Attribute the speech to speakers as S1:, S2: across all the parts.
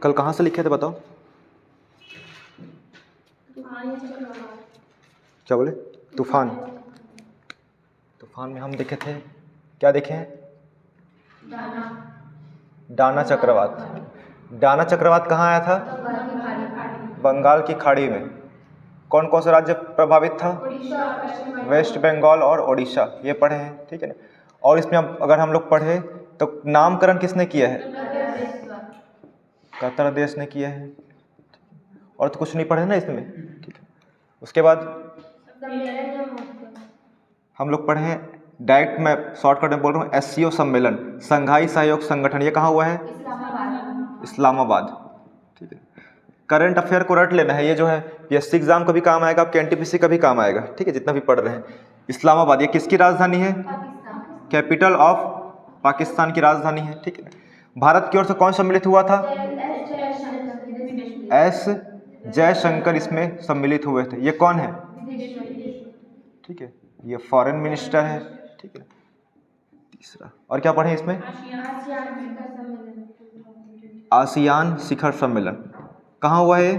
S1: कल कहाँ से लिखे थे बताओ? क्या बोले? तूफान। तूफान में हम देखे थे, क्या देखे हैं? डाना चक्रवात। डाना चक्रवात कहाँ आया था? बंगाल की खाड़ी में। कौन कौन सा राज्य प्रभावित था? वेस्ट बंगाल और उड़ीसा, ये पढ़े हैं, ठीक है ना। और इसमें अगर हम लोग पढ़े तो नामकरण किसने किया है? कतर देश ने किया है। और तो कुछ नहीं पढ़े ना इसमें, ठीक है। उसके बाद हम लोग पढ़े हैं, डायरेक्ट मैं शॉर्टकट में बोल रहा हूँ, SCO सम्मेलन, संघाई सहयोग संगठन, ये कहाँ हुआ है? इस्लामाबाद, ठीक है। करंट अफेयर को रट लेना है, ये जो है PSC एग्जाम का भी काम आएगा, आपके NTPC का भी काम आएगा, ठीक है, जितना भी पढ़ रहे हैं। इस्लामाबाद ये किसकी राजधानी है? कैपिटल ऑफ पाकिस्तान की राजधानी है, ठीक है। भारत की ओर से कौन सम्मिलित हुआ था? S जयशंकर इसमें सम्मिलित हुए थे। ये कौन है? ठीक है, ये फॉरेन मिनिस्टर है, ठीक है। तीसरा और क्या पढ़े इसमें? आसियान शिखर सम्मेलन कहाँ हुआ है?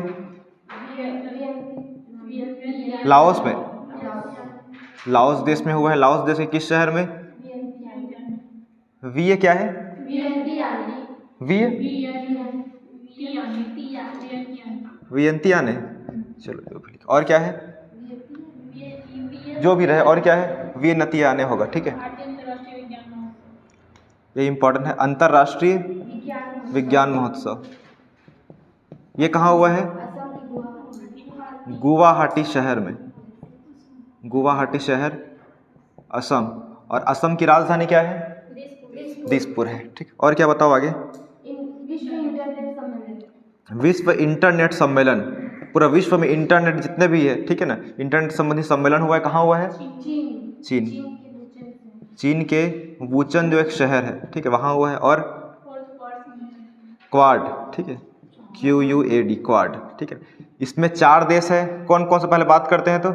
S1: लाओस में। लाओस देश में हुआ है। लाओस देश के किस शहर में? ये क्या है? वियंतियान है। चलो, और क्या है? जो भी रहे, और क्या है? वियंतियान होगा, ठीक है। ये इंपॉर्टेंट है। अंतरराष्ट्रीय विज्ञान महोत्सव ये कहाँ हुआ है? गुवाहाटी शहर में। गुवाहाटी शहर असम। और असम की राजधानी क्या है? दिसपुर है, ठीक। और क्या बताओ आगे? विश्व इंटरनेट सम्मेलन, पूरा विश्व में इंटरनेट जितने भी है, ठीक है ना, इंटरनेट संबंधी सम्मेलन हुआ है, कहाँ हुआ है? चीन। चीन के वुचन जो एक शहर है, ठीक है, वहाँ हुआ है। और क्वाड, ठीक है, QUAD, क्वाड, ठीक है। इसमें 4 देश है। कौन कौन से पहले बात करते हैं तो?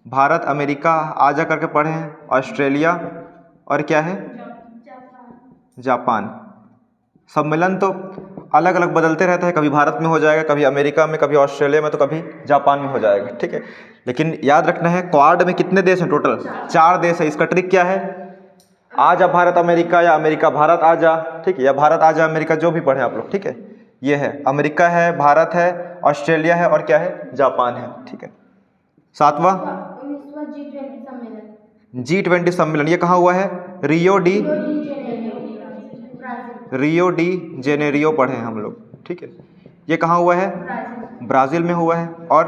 S1: भारत, अमेरिका आ जा करके पढ़े हैं, ऑस्ट्रेलिया, और क्या है? जापान। सम्मेलन तो अलग अलग बदलते रहते हैं, कभी भारत में हो जाएगा, कभी अमेरिका में, कभी ऑस्ट्रेलिया में, तो कभी जापान में हो जाएगा, ठीक है। लेकिन याद रखना है, क्वाड में कितने देश हैं टोटल? 4 देश है। इसका ट्रिक क्या है? आ जा भारत अमेरिका, या अमेरिका भारत आ जा, ठीक है, या भारत आ जा अमेरिका, जो भी पढ़े आप लोग, ठीक है। ये है अमेरिका है, भारत है, ऑस्ट्रेलिया है, और क्या है? जापान है, ठीक है। 7वां G20 सम्मेलन, ये कहाँ हुआ है? रियो डी जेनेरियो पढ़े हैं हम लोग, ठीक है। ये कहाँ हुआ है? ब्राज़ील में हुआ है। और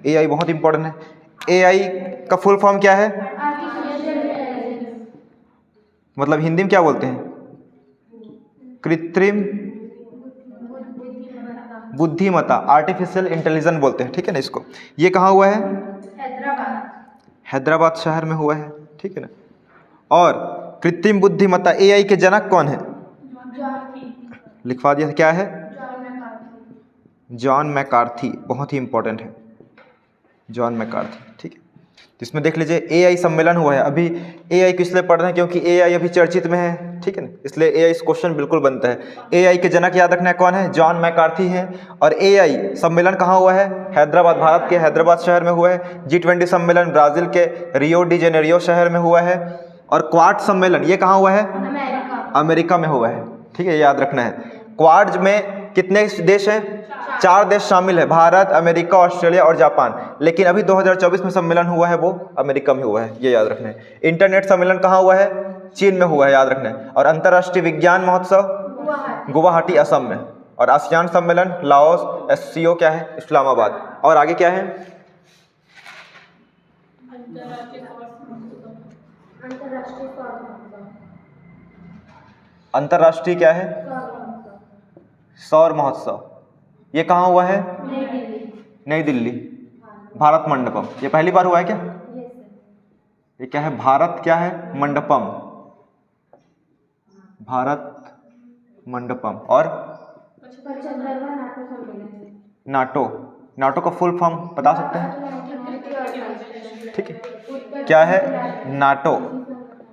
S1: AI बहुत इंपॉर्टेंट है। AI का फुल फॉर्म क्या है? मतलब हिंदी में क्या बोलते हैं? कृत्रिम बुद्धिमत्ता, आर्टिफिशियल इंटेलिजेंस बोलते हैं, ठीक है ना इसको। ये कहाँ हुआ है? हैदराबाद शहर में हुआ है, ठीक है ना। और कृत्रिम बुद्धिमत्ता AI के जनक कौन है? लिखवा दिया, क्या है? जॉन मैकार्थी, बहुत ही इंपॉर्टेंट है, जॉन मैकार्थी, ठीक है। तो इसमें देख लीजिए AI सम्मेलन हुआ है। अभी AI किस लिए पढ़ रहे हैं? क्योंकि AI अभी चर्चित में है, ठीक है ना, इसलिए AI इस क्वेश्चन बिल्कुल बनता है। AI के जनक याद रखना है, कौन है? जॉन मैकार्थी है। और AI सम्मेलन कहाँ हुआ है? हैदराबाद, भारत के हैदराबाद शहर में हुआ है। G20 सम्मेलन ब्राज़ील के रियो डी जेनेरियो शहर में हुआ है। और क्वाड सम्मेलन ये कहाँ हुआ है? अमेरिका में हुआ है, ठीक है, याद रखना है। क्वाड में कितने देश हैं? 4 देश शामिल है, भारत, अमेरिका, ऑस्ट्रेलिया और जापान। लेकिन अभी 2024 में सम्मेलन हुआ है, वो अमेरिका में हुआ है, ये याद रखना है। इंटरनेट सम्मेलन कहाँ हुआ है? चीन में हुआ है, याद रखना है। और अंतर्राष्ट्रीय विज्ञान महोत्सव गुवाहाटी असम में। और आसियान सम्मेलन लाओस, SCO क्या है? इस्लामाबाद। और आगे क्या है? अंतर्राष्ट्रीय क्या है? सौर महोत्सव। ये कहाँ हुआ है? नई दिल्ली, भारत मंडपम। ये पहली बार हुआ है क्या? ये क्या है? भारत क्या है? मंडपम, भारत मंडपम। और नाटो, नाटो का फुल फॉर्म बता सकते हैं? ठीक है, क्या है? NATO,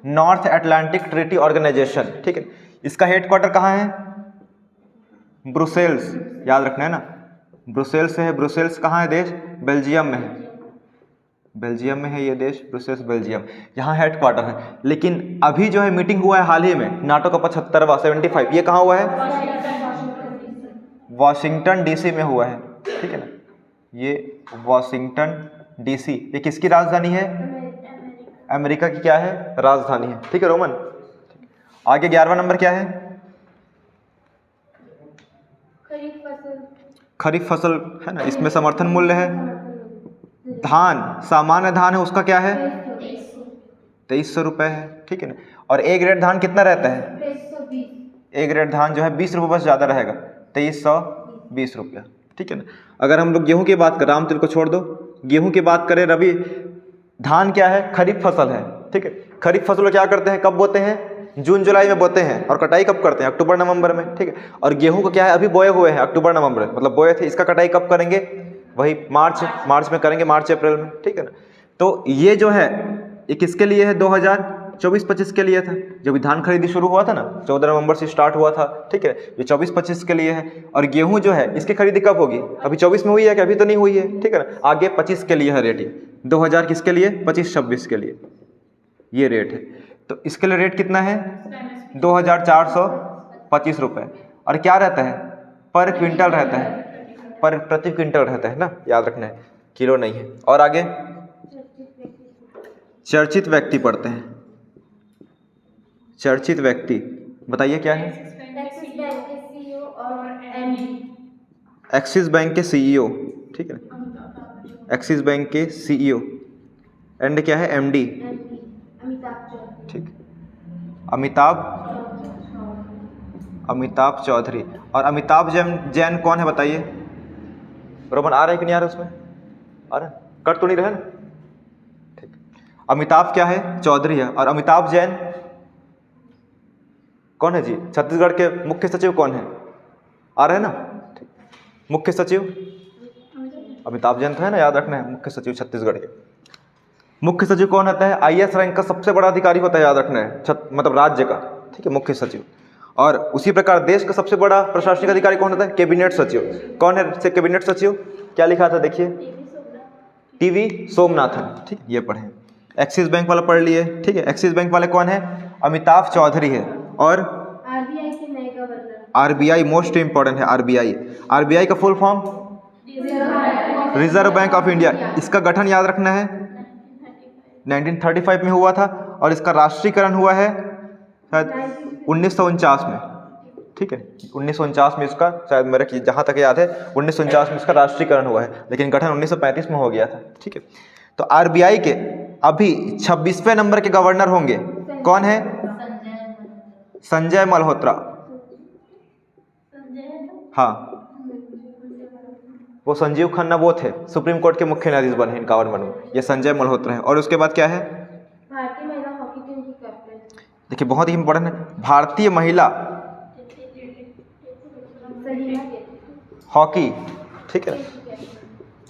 S1: North Atlantic Treaty Organization, ठीक है। इसका हेडक्वार्टर कहाँ है? ब्रुसेल्स, याद रखना है ना, ब्रुसेल्स है। ब्रुसेल्स कहाँ है देश? बेल्जियम में है, बेल्जियम में है ये देश, ब्रुसेल्स बेल्जियम, यहाँ हेडक्वार्टर है। लेकिन अभी जो है मीटिंग हुआ है हाल ही में, नाटो का 75वां 75, ये कहाँ हुआ है? वॉशिंगटन डीसी में हुआ है, ठीक है ना, ये वॉशिंगटन डीसी, ये किसकी राजधानी है? अमेरिका की क्या है? राजधानी है, ठीक है रोमन। आगे 11वां नंबर क्या है? खरीफ फसल है ना, इसमें समर्थन मूल्य है। धान, सामान्य धान है, उसका क्या है? 2300 रुपये है, ठीक है ना। और ए ग्रेड धान कितना रहता है? ए ग्रेड धान जो है 20 रुपये बस ज़्यादा रहेगा, 2320 रुपया, ठीक है ना। अगर हम लोग गेहूं की बात करें, राम तिल को छोड़ दो, गेहूं की बात करें, रवि धान क्या है? खरीफ फसल है, ठीक है। खरीफ फसल क्या करते हैं, कब बोते हैं? जून जुलाई में बोते हैं, और कटाई कब करते हैं? अक्टूबर नवंबर में, ठीक है। और गेहूं को क्या है, अभी बोए हुए हैं अक्टूबर नवंबर में, मतलब बोए थे, इसका कटाई कब करेंगे? वही मार्च में करेंगे, मार्च अप्रैल में, ठीक है ना। तो ये जो है ये किसके लिए है? 2024-25 के लिए था, जब धान खरीदी शुरू हुआ था ना, 14 नवंबर से स्टार्ट हुआ था, ठीक है। ये 24-25 के लिए है। और गेहूं जो है इसकी खरीदी कब होगी? अभी 24 में हुई है कि अभी तो नहीं हुई है, ठीक है ना। आगे 25 के लिए है रेट, 2000 किसके लिए? 25-26 के लिए ये रेट है। तो इसके लिए रेट कितना है? 2425 रुपये। और क्या रहता है? पर क्विंटल रहता है, पर प्रति क्विंटल रहता है ना, याद रखना है, किलो नहीं है। और आगे चर्चित व्यक्ति पढ़ते हैं। चर्चित व्यक्ति बताइए क्या है? एक्सिस बैंक के सीईओ, ठीक है, एक्सिस बैंक के सीईओ। एंड क्या है? एमडी, ठीक, अमिताभ चौधरी। और अमिताभ जैन कौन है बताइए? रोमन आ रहा है कि नहीं आ रहा उसमें? आ रहा है, कट तो नहीं रहे ना, ठीक। अमिताभ क्या है? चौधरी है। और अमिताभ जैन कौन है जी? छत्तीसगढ़ के मुख्य सचिव कौन है? आ रहे हैं ना, ठीक। मुख्य सचिव अमिताभ जैन तो है ना, याद रखना है, मुख्य सचिव छत्तीसगढ़ के। मुख्य सचिव कौन होता है? आईएएस रैंक का सबसे बड़ा अधिकारी होता है, याद रखना है, मतलब राज्य का, ठीक है, मुख्य सचिव। और उसी प्रकार देश का सबसे बड़ा प्रशासनिक अधिकारी कौन होता है? कैबिनेट सचिव। कौन है कैबिनेट सचिव? क्या लिखा था देखिए, टीवी सोमनाथन, ठीक, ये पढ़े। एक्सिस बैंक वाला पढ़ लिए, ठीक है। एक्सिस बैंक वाले कौन है? अमिताभ चौधरी है। और
S2: आरबीआई के नए गवर्नर,
S1: आरबीआई मोस्ट इंपॉर्टेंट है। आरबीआई, आरबीआई का full form reserve bank of India. इसका गठन याद रखना है 1935 में हुआ था, और इसका राष्ट्रीयकरण हुआ है शायद 1949 में, ठीक है। 1949 में इसका, शायद मेरा जहाँ तक याद है 1949 में इसका राष्ट्रीयकरण हुआ है, लेकिन गठन 1935 में हो गया था, ठीक है। तो आरबीआई के अभी 26वें नंबर के गवर्नर होंगे, कौन है? संजय मल्होत्रा, हाँ, वो संजीव खन्ना वो थे, सुप्रीम कोर्ट के मुख्य न्यायाधीश बने 51 में, ये संजय मल्होत्रा है। और उसके बाद क्या है?
S2: भारतीय महिला हॉकी टीम की कैप्टन,
S1: देखिए बहुत ही इंपॉर्टेंट है, भारतीय महिला हॉकी, ठीक है,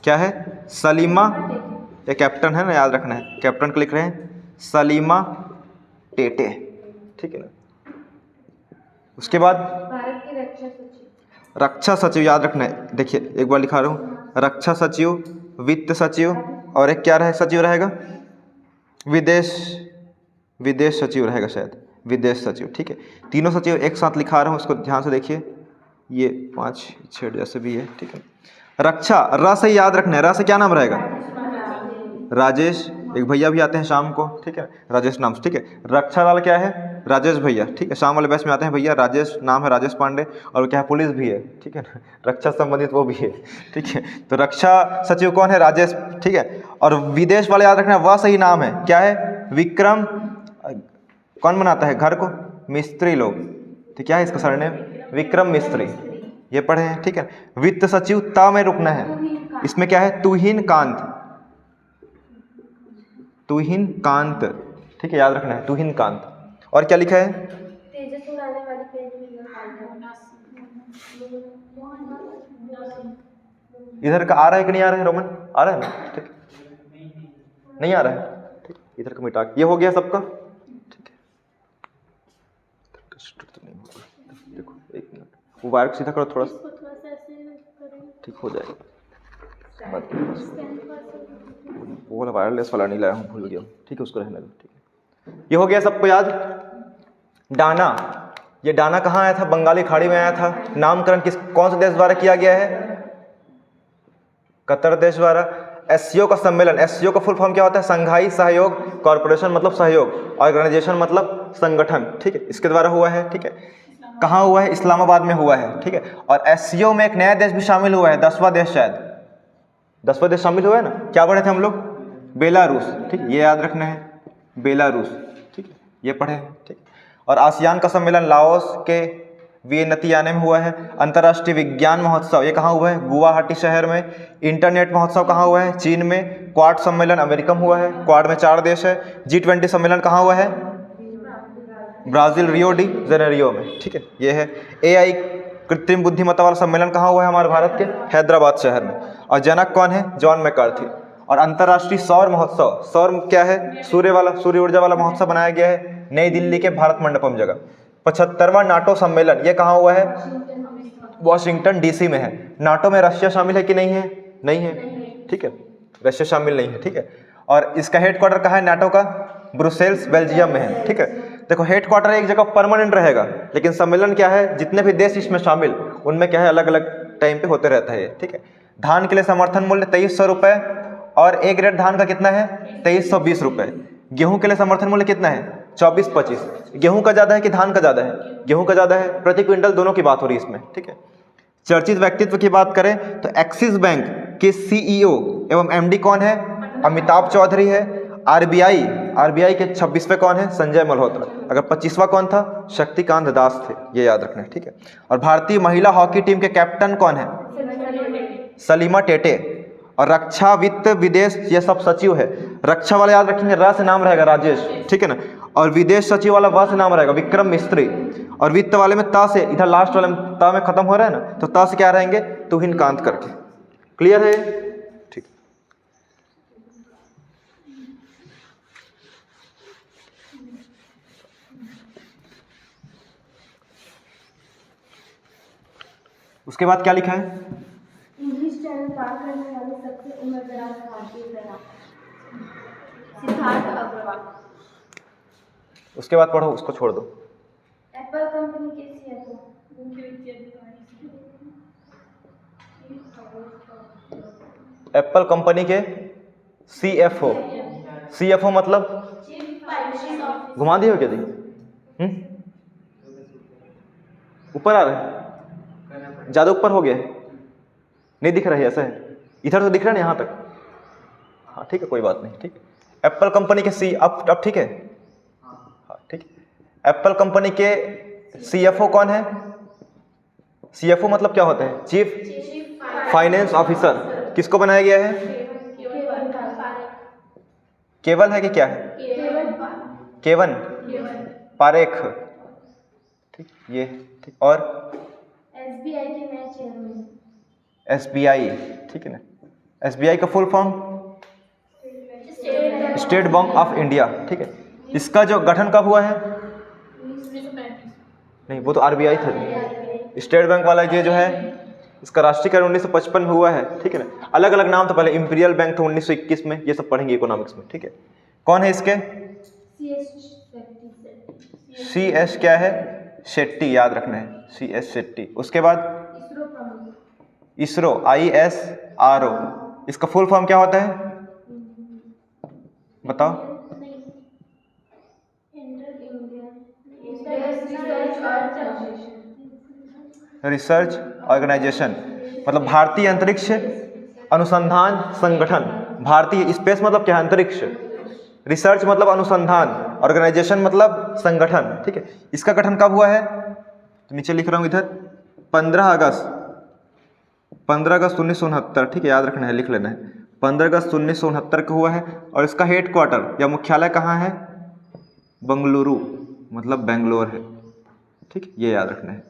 S1: क्या है? सलीमा, ये कैप्टन है ना, याद रखना है, कैप्टन को लिख रहे हैं सलीमा टेटे, ठीक है ना। उसके बाद
S2: भारत के
S1: रक्षा सचिव, याद रखना है, देखिए एक बार लिखा रहा हूँ, रक्षा सचिव, वित्त सचिव, और एक क्या सचिव रहेगा? विदेश सचिव रहेगा शायद, विदेश सचिव, ठीक है। तीनों सचिव एक साथ लिखा रहा हूँ, उसको ध्यान से देखिए, ये 5-6 जैसे भी है, ठीक है। रक्षा, र से याद रखना है, र से क्या नाम रहेगा? राजेश, एक भैया भी आते हैं शाम को, ठीक है, राजेश नाम से, ठीक है। रक्षा वाला क्या है? राजेश भैया, ठीक है, शाम वाले बैच में आते हैं भैया, राजेश नाम है, राजेश पांडे, और क्या है? पुलिस भी है, ठीक है ना, रक्षा संबंधित वो भी है, ठीक है। तो रक्षा सचिव कौन है? राजेश, ठीक है। और विदेश वाले याद रखना, वह सही नाम है, क्या है? विक्रम, कौन बनाता है घर को? मिस्त्री लोग, तो क्या है इसका सरनेम? विक्रम मिस्त्री, ये पढ़े हैं, ठीक है। वित्त सचिव, ता में रुकना है, इसमें क्या है? तुहिन कांत, तुहिन कांत, ठीक है, याद रखना है, तुहिन कांत। और क्या लिखा है?
S2: तेजस उड़ाने वाली
S1: इधर का आ रहा है कि नहीं आ रहा है रोमन? आ रहा है ना, ठीक, नहीं आ रहा है, ठीक, इधर का मिटा, ये हो गया सबका, ठीक है। तो नहीं होगा, देखो 1 मिनट, वो वायर को सीधा करो थोड़ा सा,
S2: इसको थोड़ा सा ऐसे करें,
S1: ठीक हो जाएगा।
S2: स्कैन कर सकते
S1: वो वाला वायरलेस वाला नहीं लाया हूँ, भूल गया हूँ, ठीक है उसको रहने दो। ठीक है, ये हो गया सबको याद। डाना, ये डाना कहाँ आया था? बंगाली खाड़ी में आया था। नामकरण कौन से देश द्वारा किया गया है? कतर देश द्वारा। एससीओ का सम्मेलन, एससीओ का फुल फॉर्म क्या होता है? संघाई सहयोग कॉर्पोरेशन मतलब सहयोग, ऑर्गेनाइजेशन मतलब संगठन, ठीक है, इसके द्वारा हुआ है। ठीक है, कहाँ हुआ है? इस्लामाबाद में हुआ है। ठीक है, और एससीओ में एक नया देश भी शामिल हुआ है, 10वां देश, शायद 10वां देश शामिल हुआ है ना। क्या पढ़े थे हम लोग? बेलारूस। ठीक, ये याद रखना है, बेलारूस। ठीक है, ये पढ़े। ठीक, और आसियान का सम्मेलन लाओस के वियतनाम में हुआ है। अंतर्राष्ट्रीय विज्ञान महोत्सव, ये कहाँ हुआ है? गुवाहाटी शहर में। इंटरनेट महोत्सव कहाँ हुआ है? चीन में। क्वाड सम्मेलन अमेरिका में हुआ है, क्वाड में 4 देश है। G20 सम्मेलन कहाँ हुआ है? ब्राजील, रियो डी जेनेरियो में। ठीक है, ये है। AI कृत्रिम बुद्धिमत्ता वाला सम्मेलन कहाँ हुआ है? हमारे भारत के हैदराबाद शहर में। और जनक कौन है? John McCarthy. और अंतर्राष्ट्रीय सौर महोत्सव, सौर क्या है? सूर्य वाला, सूर्य ऊर्जा वाला महोत्सव बनाया गया है नई दिल्ली के भारत मंडपम जगह। 75वां नाटो सम्मेलन, ये कहाँ हुआ है? वॉशिंगटन DC में है। नाटो में रशिया शामिल है कि नहीं है? नहीं है। ठीक है, रशिया शामिल नहीं है। ठीक है, और इसका हेडक्वार्टर कहाँ है नाटो का? ब्रुसेल्स, बेल्जियम में है। ठीक है, देखो हेडक्वार्टर एक जगह परमानेंट रहेगा, लेकिन सम्मेलन क्या है? जितने भी देश इसमें शामिल, उनमें क्या है? अलग अलग टाइम पे होते रहता है ये। ठीक है, धान के लिए समर्थन मूल्य 2300 रुपये, और एक ग्रेड धान का कितना है? 2320 रुपये। गेहूं के लिए समर्थन मूल्य कितना है? 24-25। गेहूं का ज़्यादा है कि धान का ज़्यादा है? गेहूं का ज़्यादा है, प्रति क्विंटल दोनों की बात हो रही है इसमें। ठीक है, चर्चित व्यक्तित्व की बात करें तो एक्सिस बैंक के CEO एवं MD कौन है? अमिताभ चौधरी है। RBI के 26वें कौन है? संजय मल्होत्रा। अगर 25वां कौन था? शक्तिकांत दास थे, ये याद रखना है। ठीक है, और भारतीय महिला हॉकी टीम के कैप्टन कौन है? सलीमा टेटे। और रक्षा, वित्त, विदेश, ये सब सचिव है। रक्षा वाला याद रखेंगे, र से नाम रहेगा राजेश, ठीक है ना। और विदेश सचिव वाला व से नाम रहेगा विक्रम मिस्त्री। और वित्त वाले में ता से, इधर लास्ट वाले में ता में खत्म हो रहा है ना, तो ता से क्या रहेंगे? तुहिन कांत करके। क्लियर है? ठीक। उसके बाद क्या लिखा है?
S2: इंग्लिश चैनल पार करने वाले सबसे उम्रदराज भारतीय रहा सिद्धार्थ अग्रवाल।
S1: उसके बाद पढ़ो, उसको छोड़ दो।
S2: एप्पल कंपनी के CFO,
S1: एप्पल कंपनी के CFO मतलब घुमा दिए हो क्या? दी ऊपर आ रहा है, ज़्यादा ऊपर हो गया है, नहीं दिख रहा है, ऐसा है। इधर तो दिख रहा है ना, यहाँ तक। हाँ ठीक है, कोई बात नहीं। ठीक, एप्पल कंपनी के अब ठीक है। हाँ ठीक है, एप्पल कंपनी के CFO कौन है? CFO मतलब क्या होता है? Chief finance officer. किसको बनाया गया है? केवल है कि क्या है? केवन पारेख। ठीक, ये ठीक। और
S2: SBI के नए चेयरमैन,
S1: SBI, ठीक है ना। SBI का full form state bank of India. ठीक है, इसका जो गठन कब हुआ है? नहीं, वो तो RBI था। स्टेट बैंक वाला ये जो है, इसका राष्ट्रीयकरण 1955 में हुआ है। ठीक है ना, अलग अलग नाम था, पहले इंपीरियल बैंक था 1921 में, ये सब पढ़ेंगे इकोनॉमिक्स में। ठीक है, कौन है इसके? CS क्या है? शेट्टी, याद रखना है, CS शेट्टी। उसके बाद इसरो, ISRO, इसका फुल फॉर्म क्या होता है? बताओ। रिसर्च ऑर्गेनाइजेशन, मतलब भारतीय अंतरिक्ष अनुसंधान संगठन। भारतीय स्पेस मतलब क्या है? अंतरिक्ष। रिसर्च मतलब अनुसंधान, ऑर्गेनाइजेशन मतलब संगठन। ठीक है, इसका गठन कब हुआ है? तो नीचे लिख रहा हूँ इधर, 15 अगस्त 1969। ठीक है, याद रखना है, लिख लेना है। 15 अगस्त 1969 को हुआ है। और इसका हेडक्वार्टर या मुख्यालय कहाँ है? बंगलुरु, मतलब बेंगलोर है। ठीक, ये याद रखना है।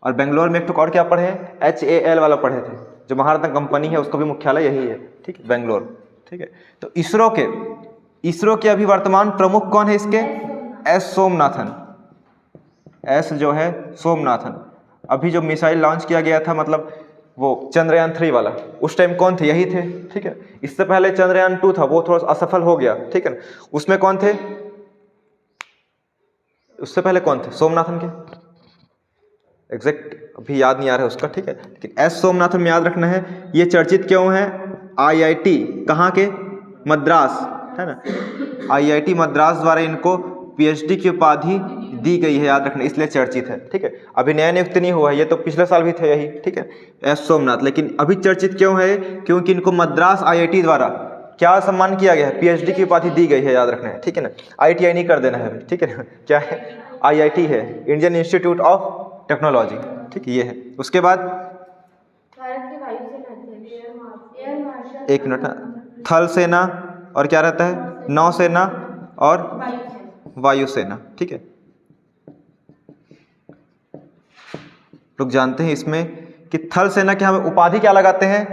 S1: और बेंगलोर में एक तो और क्या पढ़े हैं? HAL वाला पढ़े थे, जो महारत्न कंपनी है, उसका भी मुख्यालय यही है। ठीक है, बेंगलोर। ठीक है, तो इसरो के अभी वर्तमान प्रमुख कौन है इसके? S सोमनाथन। एस जो है सोमनाथन। अभी जो मिसाइल लॉन्च किया गया था, मतलब वो चंद्रयान 3 वाला, उस टाइम कौन थे? यही थे, ठीक है। इससे पहले चंद्रयान 2 था, वो थोड़ा असफल हो गया, ठीक है ना। उसमें कौन थे? उससे पहले कौन थे? सोमनाथन के एग्जैक्ट अभी याद नहीं आ रहा है उसका, ठीक है। लेकिन एस सोमनाथन में याद रखना है। ये चर्चित क्यों है? IIT कहाँ के? मद्रास, है ना। IIT मद्रास द्वारा इनको PhD की उपाधि दी गई है, याद रखना, इसलिए चर्चित है, ठीक है। अभी नया नियुक्त नहीं हुआ है, ये तो पिछले साल भी थे यही, ठीक है, एस सोमनाथ। लेकिन अभी चर्चित क्यों है? क्योंकि इनको मद्रास IIT द्वारा क्या सम्मान किया गया है? PhD की उपाधि दी गई है, याद रखना है, ठीक है ना। ITI नहीं कर देना है, ठीक है ना। क्या है? IIT है, इंडियन इंस्टीट्यूट ऑफ टेक्नोलॉजी, ठीक है, ये है। उसके बाद
S2: भारत की वायुसेना अध्यक्ष एयर मार्शल,
S1: एक मिनट ना, थल सेना और क्या रहता है? नौसेना और
S2: वायुसेना।
S1: वायुसेना, ठीक है। लोग जानते हैं इसमें कि थल सेना के हम उपाधि क्या लगाते हैं?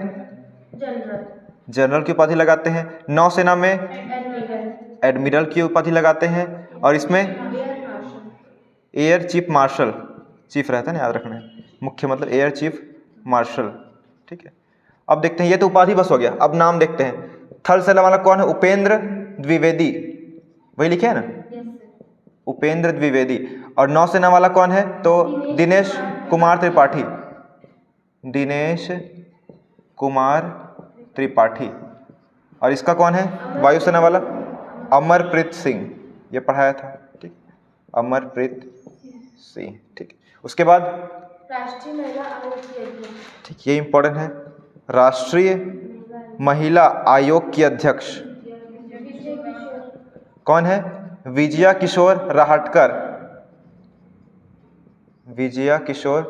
S2: जनरल।
S1: जनरल की उपाधि लगाते हैं। नौसेना में
S2: एडमिरल।
S1: एडमिरल की उपाधि लगाते हैं। और इसमें
S2: air marshal.
S1: Air chief marshal, chief रहता है ना, याद रखना है, मुख्य मतलब एयर चीफ मार्शल, ठीक है। अब देखते हैं, ये तो उपाधि बस हो गया। अब नाम देखते हैं। थल सेना वाला कौन है? उपेंद्र द्विवेदी, वही लिखे है ना,
S2: यस सर।
S1: उपेंद्र द्विवेदी। और नौसेना वाला कौन है? तो दिनेश कुमार त्रिपाठी, दिनेश कुमार त्रिपाठी। और इसका कौन है? वायुसेना वाला अमरप्रीत सिंह, ये पढ़ाया था, ठीक, अमरप्रीत सिंह, ठीक। उसके बाद
S2: राष्ट्रीय महिला आयोग की अध्यक्ष,
S1: ठीक, ये इंपॉर्टेंट है, राष्ट्रीय महिला आयोग की अध्यक्ष
S2: विजय किशोर।
S1: कौन है? विजया किशोर राहटकर, विजया किशोर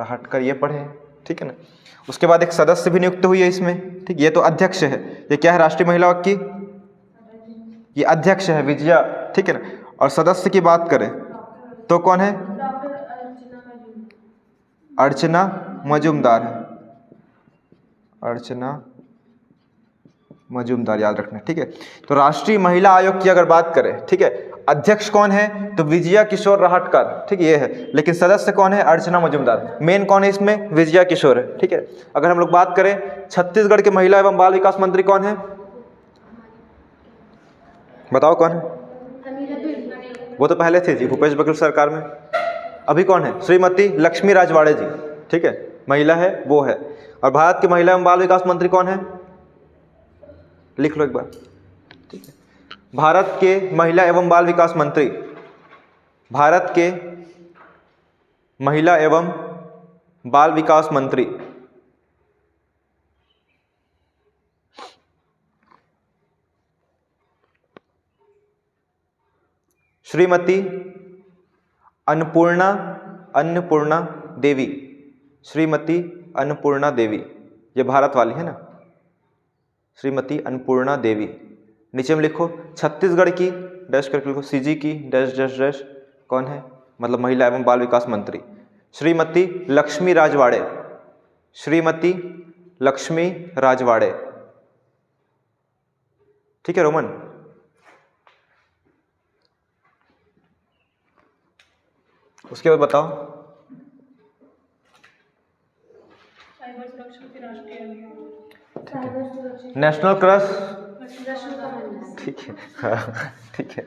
S1: राहटकर, ये पढ़े, ठीक है ना। उसके बाद एक सदस्य भी नियुक्त हुई है इसमें, ठीक। ये तो अध्यक्ष है, ये क्या है? राष्ट्रीय महिला आयोग की, ये अध्यक्ष है विजया, ठीक है ना। और सदस्य की बात करें तो कौन है?
S2: डॉक्टर अर्चना मजूमदार।
S1: अर्चना मजूमदार है, अर्चना मजूमदार, याद रखना, ठीक है। तो राष्ट्रीय महिला आयोग की अगर बात करें, ठीक है, अध्यक्ष कौन है? तो विजया किशोर राहटकर, ठीक, ये है। लेकिन सदस्य कौन है? अर्चना मजूमदार। मेन कौन है इसमें? विजया किशोर है, ठीक है। अगर हम लोग बात करें छत्तीसगढ़ के महिला एवं बाल विकास मंत्री कौन है? बताओ कौन है? वो तो पहले थे जी, भूपेश बघेल सरकार में। अभी कौन है? श्रीमती लक्ष्मी राजवाड़े जी, ठीक है, महिला है, वो है। और भारत के महिला एवं बाल विकास मंत्री कौन है? लिख लो एक बार, ठीक है। भारत के महिला एवं बाल विकास मंत्री, भारत के महिला एवं बाल विकास मंत्री श्रीमती अन्नपूर्णा देवी, श्रीमती अन्नपूर्णा देवी, ये भारत वाली है ना, श्रीमती अन्नपूर्णा देवी। नीचे में लिखो छत्तीसगढ़ की डैश करके लिखो, CG की डैश डैश डैश, कौन है? मतलब महिला एवं बाल विकास मंत्री श्रीमती लक्ष्मी राजवाड़े, श्रीमती लक्ष्मी राजवाड़े, ठीक है रोमन। उसके बाद बताओ
S2: साइबर सुरक्षा।
S1: National crush,
S2: Rashmika Mandanna.
S1: ठीक है, हाँ, ठीक है।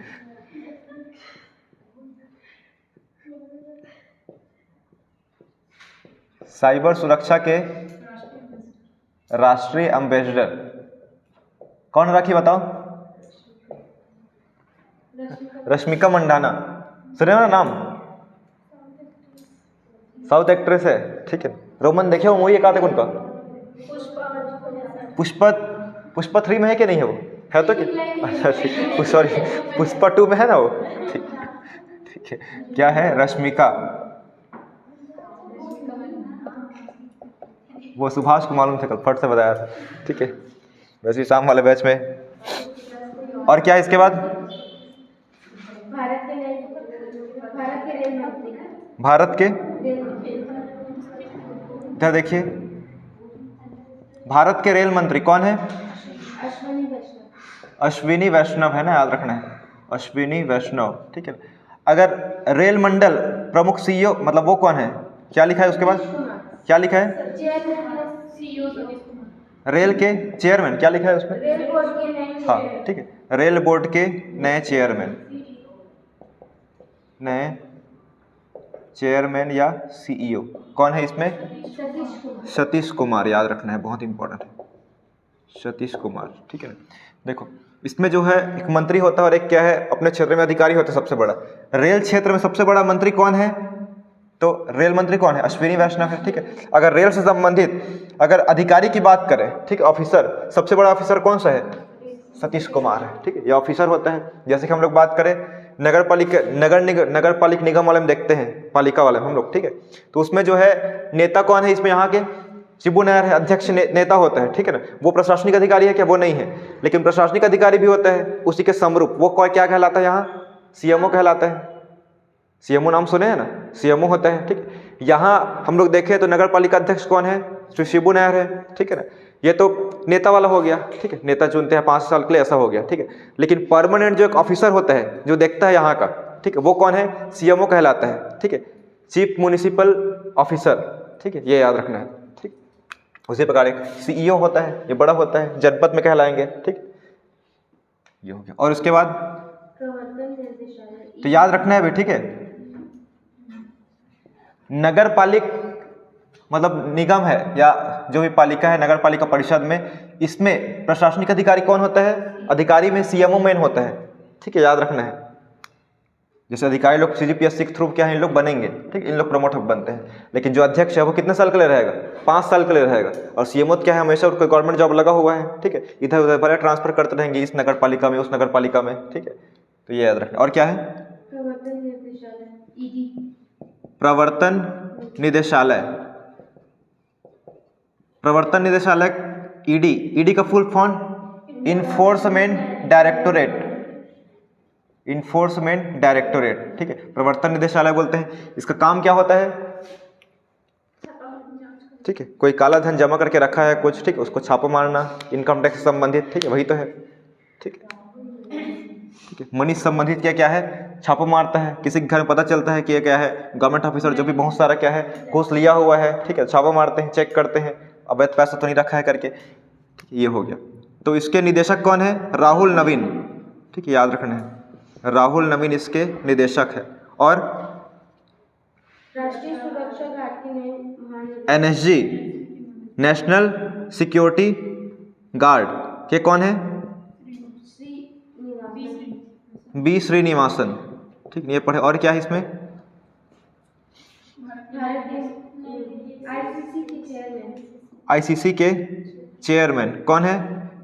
S1: साइबर सुरक्षा के राष्ट्रीय एम्बेसडर कौन राखी? बताओ। रश्मिका मंडाना, सुने हो ना नाम? साउथ एक्ट्रेस है, ठीक है। रोमन देखे हो मूवी, एक आते उनका पुष्पा 3 में है कि नहीं है? वो है तो क्या? अच्छा, सॉरी, पुष्पा 2 में है ना वो, ठीक, ठीक है। क्या है? रश्मिका, वो सुभाष को मालूम था, कल फट से बताया था, ठीक है, वैसे भी शाम वाले बैच में। और क्या है इसके बाद?
S2: भारत के रेल मंत्री।
S1: भारत के, इधर देखिए, भारत के रेल मंत्री कौन है?
S2: अश्विनी वैष्णव।
S1: अश्विनी वैष्णव है ना, याद रखना है, अश्विनी वैष्णव, ठीक है। अगर रेल मंडल प्रमुख सीईओ मतलब वो कौन है, क्या लिखा है उसके बाद, क्या लिखा है, रेल के चेयरमैन, क्या लिखा है उसमें,
S2: रेल बोर्ड के नए
S1: हाँ ठीक है, रेल बोर्ड के नए चेयरमैन या सीईओ कौन है इसमें, सतीश कुमार, याद रखना है, बहुत इंपॉर्टेंट है, सतीश कुमार, ठीक है ना। देखो इसमें जो है एक मंत्री होता है और एक क्या है अपने क्षेत्र में अधिकारी होता है सबसे बड़ा। रेल क्षेत्र में सबसे बड़ा मंत्री कौन है, तो रेल मंत्री कौन है, अश्विनी वैष्णव है, ठीक है। अगर रेल से संबंधित अगर अधिकारी की बात करें, ठीक है, ऑफिसर, सबसे बड़ा ऑफिसर कौन सा है, सतीश कुमार है, ठीक है, ये ऑफिसर होता है। जैसे कि हम लोग बात करें नगर पालिका निगम वाले में देखते हैं, पालिका वाले में हम लोग, ठीक है, तो उसमें जो है नेता कौन है इसमें, यहाँ के शिबू नायर है, अध्यक्ष नेता होता है, ठीक है ना। वो प्रशासनिक अधिकारी है क्या, वो नहीं है, लेकिन प्रशासनिक अधिकारी भी होता है उसी के समरूप, वो क्या कहलाता है यहाँ, सीएमओ कहलाता है। सीएमओ नाम सुने हैं ना, सीएमओ होता है, ठीक है। यहाँ हम लोग देखें तो नगर पालिका अध्यक्ष कौन है, श्री शिबू नायर है, ठीक है ना। ये तो नेता वाला हो गया, ठीक है, नेता चुनते हैं 5 साल के लिए, ऐसा हो गया, ठीक है। लेकिन परमानेंट जो एक ऑफिसर होता है जो देखता है यहाँ का, ठीक है, वो कौन है, सीएमओ कहलाता है, ठीक है, चीफ म्युनिसिपल ऑफिसर, ठीक है, ये याद रखना है, ठीक। उसी प्रकार एक सीईओ होता है, ये बड़ा होता है, जनपद में कहलाएंगे, ठीक, ये हो गया। और उसके बाद तो याद रखना है भी, ठीक है, नगर पालिक मतलब निगम है या जो भी पालिका है, नगर पालिका परिषद में, इसमें प्रशासनिक अधिकारी कौन होता है, अधिकारी में सीएमओ मेन होता है, ठीक है, याद रखना है। जैसे अधिकारी लोग सीजीपीएससी के थ्रू क्या है इन लोग बनेंगे, ठीक, इन लोग प्रमोट बनते हैं, लेकिन जो अध्यक्ष है वो कितने साल के लिए रहेगा, 5 साल के लिए रहेगा। और सीएमओ क्या है, हमेशा उनको गवर्नमेंट जॉब लगा हुआ है, ठीक है, इधर उधर भले ट्रांसफर करते रहेंगे, इस नगर पालिका में उस नगर पालिका में, ठीक है, तो ये याद रखना। और क्या है, प्रवर्तन निदेशालय, प्रवर्तन निदेशालय ईडी, ईडी का full form enforcement directorate, enforcement directorate, ठीक है, प्रवर्तन निदेशालय बोलते हैं। इसका काम क्या होता है, ठीक है, कोई काला धन जमा करके रखा है कुछ, ठीक है, उसको छापा मारना, इनकम टैक्स से संबंधित, ठीक है, वही तो है, ठीक है, ठीक है, मनी संबंधित क्या क्या है, छापा मारता है, किसी के घर में पता चलता है कि ये क्या है, गवर्नमेंट ऑफिसर जो भी बहुत सारा क्या है घूस लिया हुआ है, ठीक है, छापा मारते हैं, चेक करते हैं अवैध पैसा तो नहीं रखा है करके, ये हो गया। तो इसके निदेशक कौन है, राहुल नवीन, ठीक है, याद रखना है, राहुल नवीन इसके निदेशक है। और
S2: राष्ट्रीय सुरक्षा गार्ड के नए महानिदेशक
S1: एनएसजी, नेशनल सिक्योरिटी गार्ड के कौन है, बी श्रीनिवासन, ठीक, ये पढ़े। और क्या है इसमें, आईसीसी के चेयरमैन कौन है,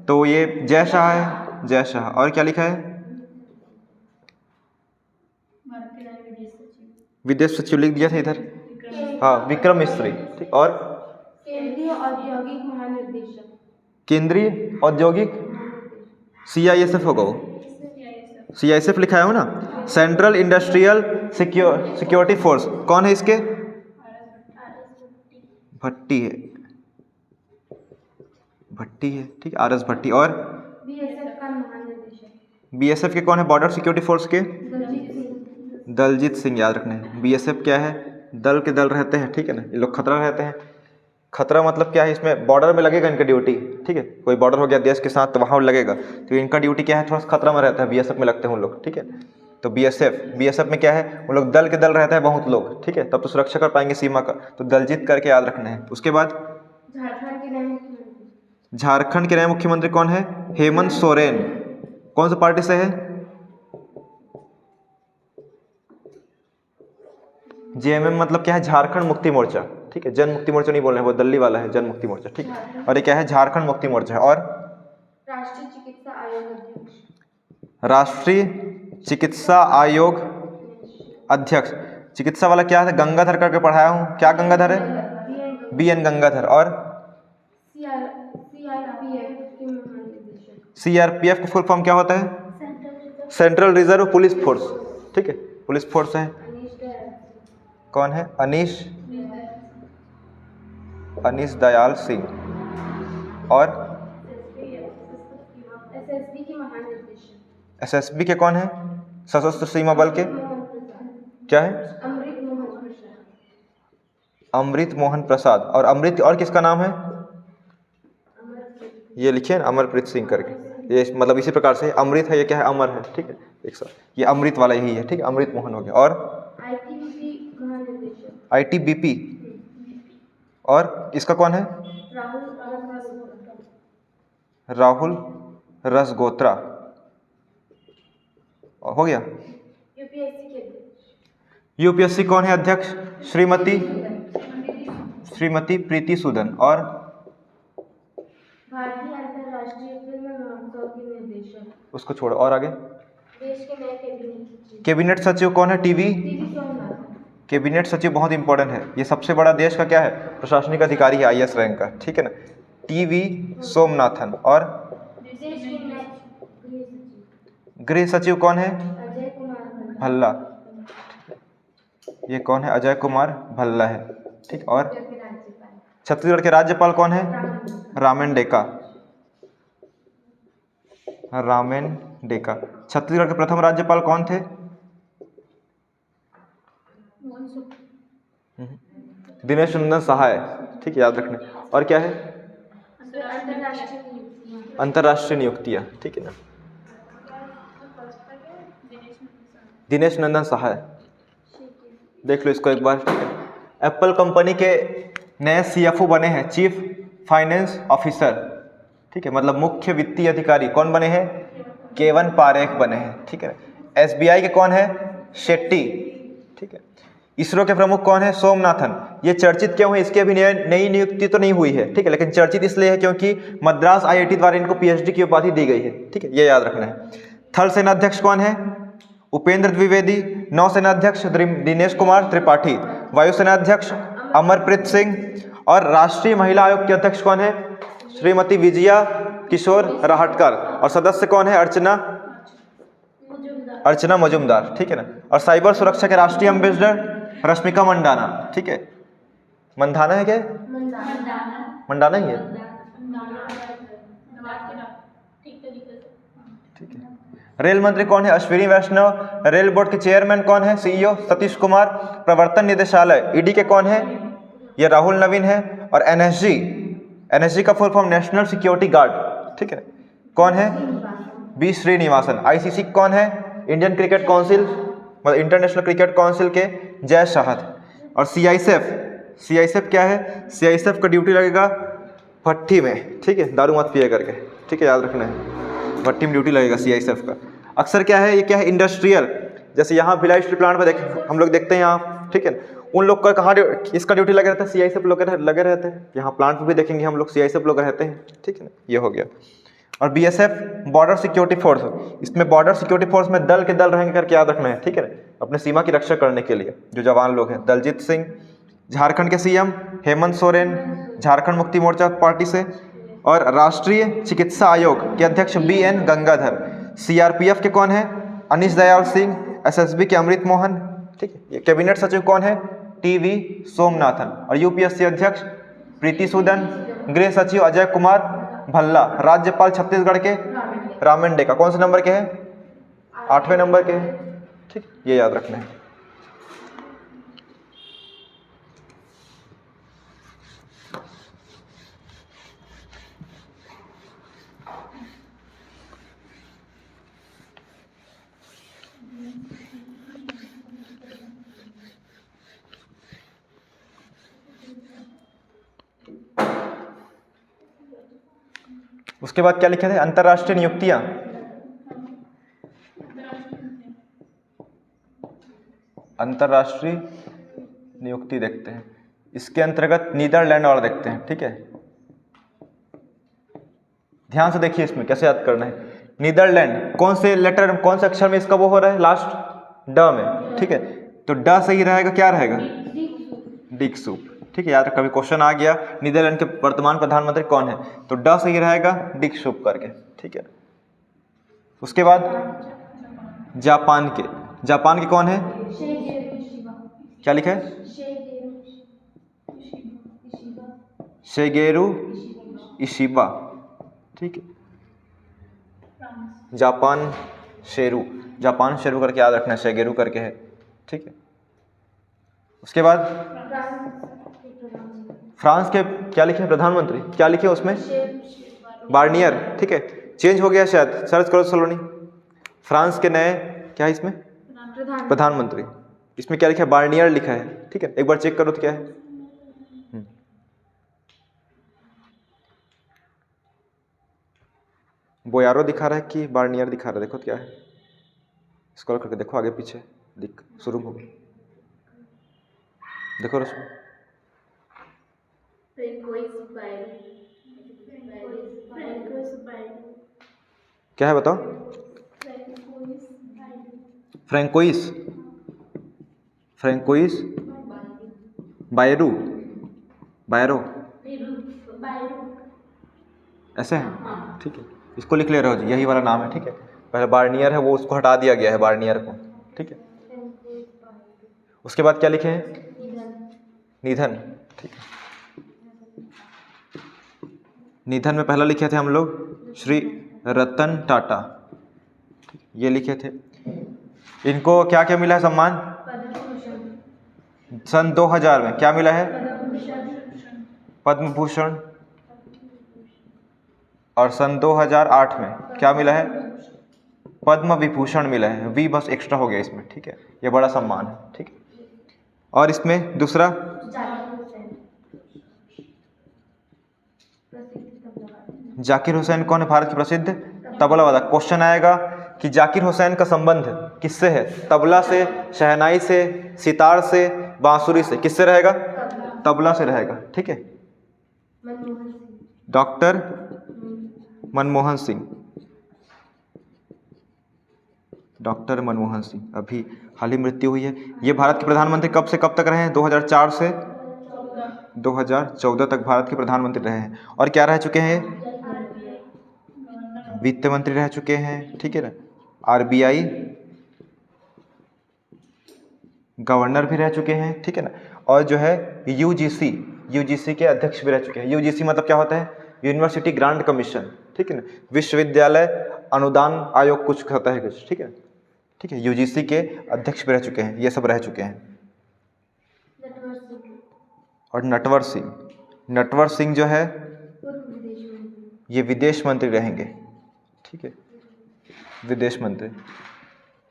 S1: तो ये जय शाह है, जय शाह। और क्या लिखा है, विदेश सचिव लिख दिया था इधर, हाँ, विक्रम मिस्री, ठीक। और
S2: केंद्रीय औद्योगिक महानिदेशक,
S1: केंद्रीय औद्योगिक, सीआईएसएफ होगा वो, सीआईएसएफ लिखा है ना, सेंट्रल इंडस्ट्रियल सिक्योरिटी फोर्स, कौन है इसके, भट्टी है, भट्टी है, ठीक, आरएस भट्टी। और
S2: बीएसएफ का महानिदेशक,
S1: बीएसएफ के कौन है, बॉर्डर सिक्योरिटी फोर्स के दलजीत सिंह, याद रखना है। बीएसएफ क्या है, दल के दल रहते हैं, ठीक है ना, ये लोग खतरा रहते हैं। खतरा मतलब क्या है, इसमें बॉर्डर में लगेगा इनका ड्यूटी, ठीक है, कोई बॉर्डर हो गया देश के साथ तो वहाँ लगेगा, तो इनका ड्यूटी क्या है, थोड़ा सा खतरा में रहता है, बीएसएफ में लगते हैं उन लोग, ठीक है। तो बीएसएफ में क्या है, वो लोग दल के दल रहते हैं बहुत लोग, ठीक है, तब तो सुरक्षा कर पाएंगे सीमा का, तो दलजीत करके याद रखना है। उसके बाद झारखंड के नए मुख्यमंत्री कौन है, हेमंत सोरेन, कौन सा पार्टी से है, जेएमएम मतलब क्या है, झारखंड मुक्ति मोर्चा, ठीक है, जन मुक्ति मोर्चा नहीं बोल रहे हैं, वो दिल्ली वाला है, जन मुक्ति मोर्चा, ठीक है, और ये क्या है, झारखंड मुक्ति मोर्चा है। और
S2: राष्ट्रीय चिकित्सा आयोग अध्यक्ष,
S1: राष्ट्रीय चिकित्सा आयोग अध्यक्ष, चिकित्सा वाला क्या है, गंगाधर करके पढ़ाया हूँ, क्या गंगाधर है, बीएन गंगाधर। और सीआरपीएफ का फुल फॉर्म क्या होता है, सेंट्रल रिजर्व पुलिस फोर्स, ठीक है, पुलिस फोर्स है। कौन है, अनीश दयाल सिंह। और एसएसबी के कौन है, सशस्त्र सीमा बल के क्या है?
S2: अमृत मोहन प्रसाद।
S1: अमृत मोहन प्रसाद। और अमृत और किसका नाम है? ये लिखिए ना, अमरप्रीत सिंह करके। ये मतलब इसी प्रकार से अमृत है, ये क्या है? अमर है। ठीक है, एक साथ ये अमृत वाला यही है। ठीक है, अमृत मोहन हो गया। और
S2: आईटीबीपी महानिदेशक
S1: ITBP। और इसका कौन है?
S2: राहुल रसगोत्रा।
S1: राहुल रसगोत्रा। हो गया।
S2: यूपीएससी के अध्यक्ष
S1: यूपीएससी कौन है अध्यक्ष? श्रीमती प्रीति सूदन। और
S2: भारतीय अंतर्राष्ट्रीय फिल्म महोत्सव के निर्देशक।
S1: उसको छोड़ो, और आगे।
S2: देश के नए कैबिनेट सचिव।
S1: कैबिनेट सचिव कौन है? टीवी
S2: सोमनाथ।
S1: कैबिनेट सचिव बहुत इंपॉर्टेंट है, ये सबसे बड़ा देश का क्या है? प्रशासनिक अधिकारी है, IAS रैंक का। ठीक है ना, टीवी सोमनाथन। और
S2: देश के नए
S1: गृह सचिव कौन है?
S2: अजय कुमार
S1: भल्ला। ये कौन है? अजय कुमार भल्ला है। ठीक। और
S2: राज्यपाल
S1: छत्तीसगढ़ के राज्यपाल कौन है? रामेन डेका। रामेन डेका। छत्तीसगढ़ के प्रथम राज्यपाल कौन थे? दिनेश नंदन सहाय। ठीक है, याद रखना। और क्या है? अंतर्राष्ट्रीय नियुक्तियां। ठीक है ना, दिनेश नंदन सहाय। देख लो इसको एक बार। ठीक है, एप्पल कंपनी के नए CFO बने हैं, चीफ फाइनेंस ऑफिसर। ठीक है, मतलब मुख्य वित्तीय अधिकारी कौन बने हैं? केवन पारेख बने हैं। ठीक है, SBI के कौन है? शेट्टी। ठीक है, इसरो के प्रमुख कौन है? सोमनाथन। ये चर्चित क्यों है? इसकी अभी नई नियुक्ति तो नहीं हुई है। ठीक है, लेकिन चर्चित इसलिए है क्योंकि मद्रास IIT द्वारा इनको PhD की उपाधि दी गई है। ठीक है, ये याद रखना है। थल सेनाध्यक्ष कौन है? उपेंद्र द्विवेदी। नौसेनाध्यक्ष दिनेश कुमार त्रिपाठी। वायुसेनाध्यक्ष अमरप्रीत सिंह। और राष्ट्रीय महिला आयोग के अध्यक्ष कौन है? श्रीमती विजया किशोर राहटकर। और सदस्य कौन है? अर्चना मजुमदार। ठीक है ना। और साइबर सुरक्षा के राष्ट्रीय एम्बेसडर रश्मिका मंडाना। ठीक है, मंदाना है क्या? मंडाना ही है। ठीक है। रेल मंत्री कौन है? अश्विनी वैष्णव। रेल बोर्ड के चेयरमैन कौन है? CEO सतीश कुमार। प्रवर्तन निदेशालय ED के कौन है? ये राहुल नवीन है। और NSG का full form national security guard. ठीक है, कौन है? B श्रीनिवासन। ICC कौन है? इंडियन क्रिकेट काउंसिल, मतलब इंटरनेशनल क्रिकेट काउंसिल के जय शाहद। और CISF क्या है? CISF का ड्यूटी लगेगा भट्टी में। ठीक है, दारू मत पिए करके। ठीक है, याद रखना है, भट्टी में ड्यूटी लगेगा CISF का। अक्सर क्या है? ये क्या है? इंडस्ट्रियल। जैसे यहाँ भिलाई स्टील प्लांट में हम लोग देखते हैं यहाँ। ठीक है, उन लोग का कहाँ इसका ड्यूटी लगे रहता है? CISF लोग लगे रहते हैं। यहाँ प्लांट में भी देखेंगे हम लोग CISF लोग रहते हैं। ठीक है ना, ये हो गया। और BSF बॉर्डर सिक्योरिटी फोर्स, इसमें बॉर्डर सिक्योरिटी फोर्स में दल के दल रहेंगे करके याद रखना है। ठीक है ना, अपने सीमा की रक्षा करने के लिए जो जवान लोग हैं। दलजीत सिंह। झारखंड के CM हेमंत सोरेन, झारखंड मुक्ति मोर्चा पार्टी से। और राष्ट्रीय चिकित्सा आयोग के अध्यक्ष BN गंगाधर। CRPF के कौन है? अनीश दयाल सिंह। SSB के अमृत मोहन। ठीक है, ये कैबिनेट सचिव कौन है? TV सोमनाथन। और UPSC अध्यक्ष प्रीति सूदन। गृह सचिव अजय कुमार भल्ला। राज्यपाल छत्तीसगढ़ के रामेन डेका। कौन से नंबर के हैं? 8वें नंबर के हैं। ठीक, ये याद रखना है। उसके बाद क्या लिखे थे? अंतर्राष्ट्रीय नियुक्तियां। अंतर्राष्ट्रीय नियुक्ति देखते हैं, इसके अंतर्गत नीदरलैंड और देखते हैं। ठीक है, ध्यान से देखिए इसमें कैसे याद करना है। नीदरलैंड कौन से लेटर, कौन से अक्षर में इसका वो हो रहा है? लास्ट ड में। ठीक है, तो ड सही रहेगा, क्या रहेगा? डिकसूप। ठीक है, याद रख, कभी क्वेश्चन आ गया नीदरलैंड के वर्तमान प्रधानमंत्री कौन है, तो ड सही रहेगा डिकसूप करके। ठीक है, उसके बाद जापान के कौन है? क्या लिखा है? Shigeru Ishiba. ठीक है, जापान शेरू करके याद रखना है, शिगेरू करके है। ठीक है, उसके बाद
S2: फ्रांस के प्रधानमंत्री।
S1: फ्रांस के क्या लिखे हैं प्रधानमंत्री, क्या लिखे हैं उसमें, बार्नियर, ठीक है, चेंज हो गया शायद, सर्च करो सलोनी। फ्रांस के नए क्या है इसमें, प्रधानमंत्री, इसमें क्या लिखा है, बार्नियर लिखा है, ठीक है, एक बार चेक करो तो क्या है। बोयारो दिखा रहा है कि बार्नियर दिखा रहा है, देखो तो क्या है, स्क्रॉल करके देखो आगे पीछे, दिख शुरू हो गई, देखो रश्मि, क्या है बताओ, फ्रैंकोइस, फ्रैंकोइस बायरू, बायरो, ऐसे है, ठीक है, इसको लिख ले रहे हो जी, यही वाला नाम है, ठीक है, पहले बार्नियर है वो उसको हटा दिया गया है बार्नियर को, ठीक है। उसके बाद क्या लिखे हैं, निधन, ठीक है, निधन में पहला लिखे थे हम लोग श्री रतन टाटा, ये लिखे थे। इनको क्या क्या मिला है सम्मान, सन 2000 में क्या मिला है, पद्म भूषण, और सन 2008 में क्या मिला है, पद्म विभूषण मिला है, वी बस एक्स्ट्रा हो गया इसमें, ठीक है, ये बड़ा सम्मान है, ठीक है। और इसमें दूसरा जाकिर हुसैन कौन है, भारत के प्रसिद्ध तबला वाला। क्वेश्चन आएगा कि जाकिर हुसैन का संबंध किससे है, तबला से, शहनाई से, सितार से, बांसुरी से, किससे रहेगा, तबला से रहेगा, ठीक है। डॉक्टर मनमोहन सिंह, डॉक्टर मनमोहन सिंह, अभी हाल ही मृत्यु हुई है। ये भारत के प्रधानमंत्री कब से कब तक रहे हैं, 2004 से 2014 तक भारत के प्रधानमंत्री रहे हैं। और क्या रह चुके हैं, वित्त मंत्री रह चुके हैं, ठीक है ना, आरबीआई गवर्नर भी रह चुके हैं, ठीक है ना, और जो है यूजीसी के अध्यक्ष भी रह चुके हैं। यूजीसी मतलब क्या होता है, यूनिवर्सिटी ग्रांट कमीशन, ठीक है ना, विश्वविद्यालय अनुदान आयोग कुछ होता है कुछ, ठीक है, ठीक है, यूजीसी के अध्यक्ष भी रह चुके हैं, ये सब रह चुके हैं। और नटवर सिंह जो है ये विदेश मंत्री रहेंगे, ठीक है, विदेश मंत्री,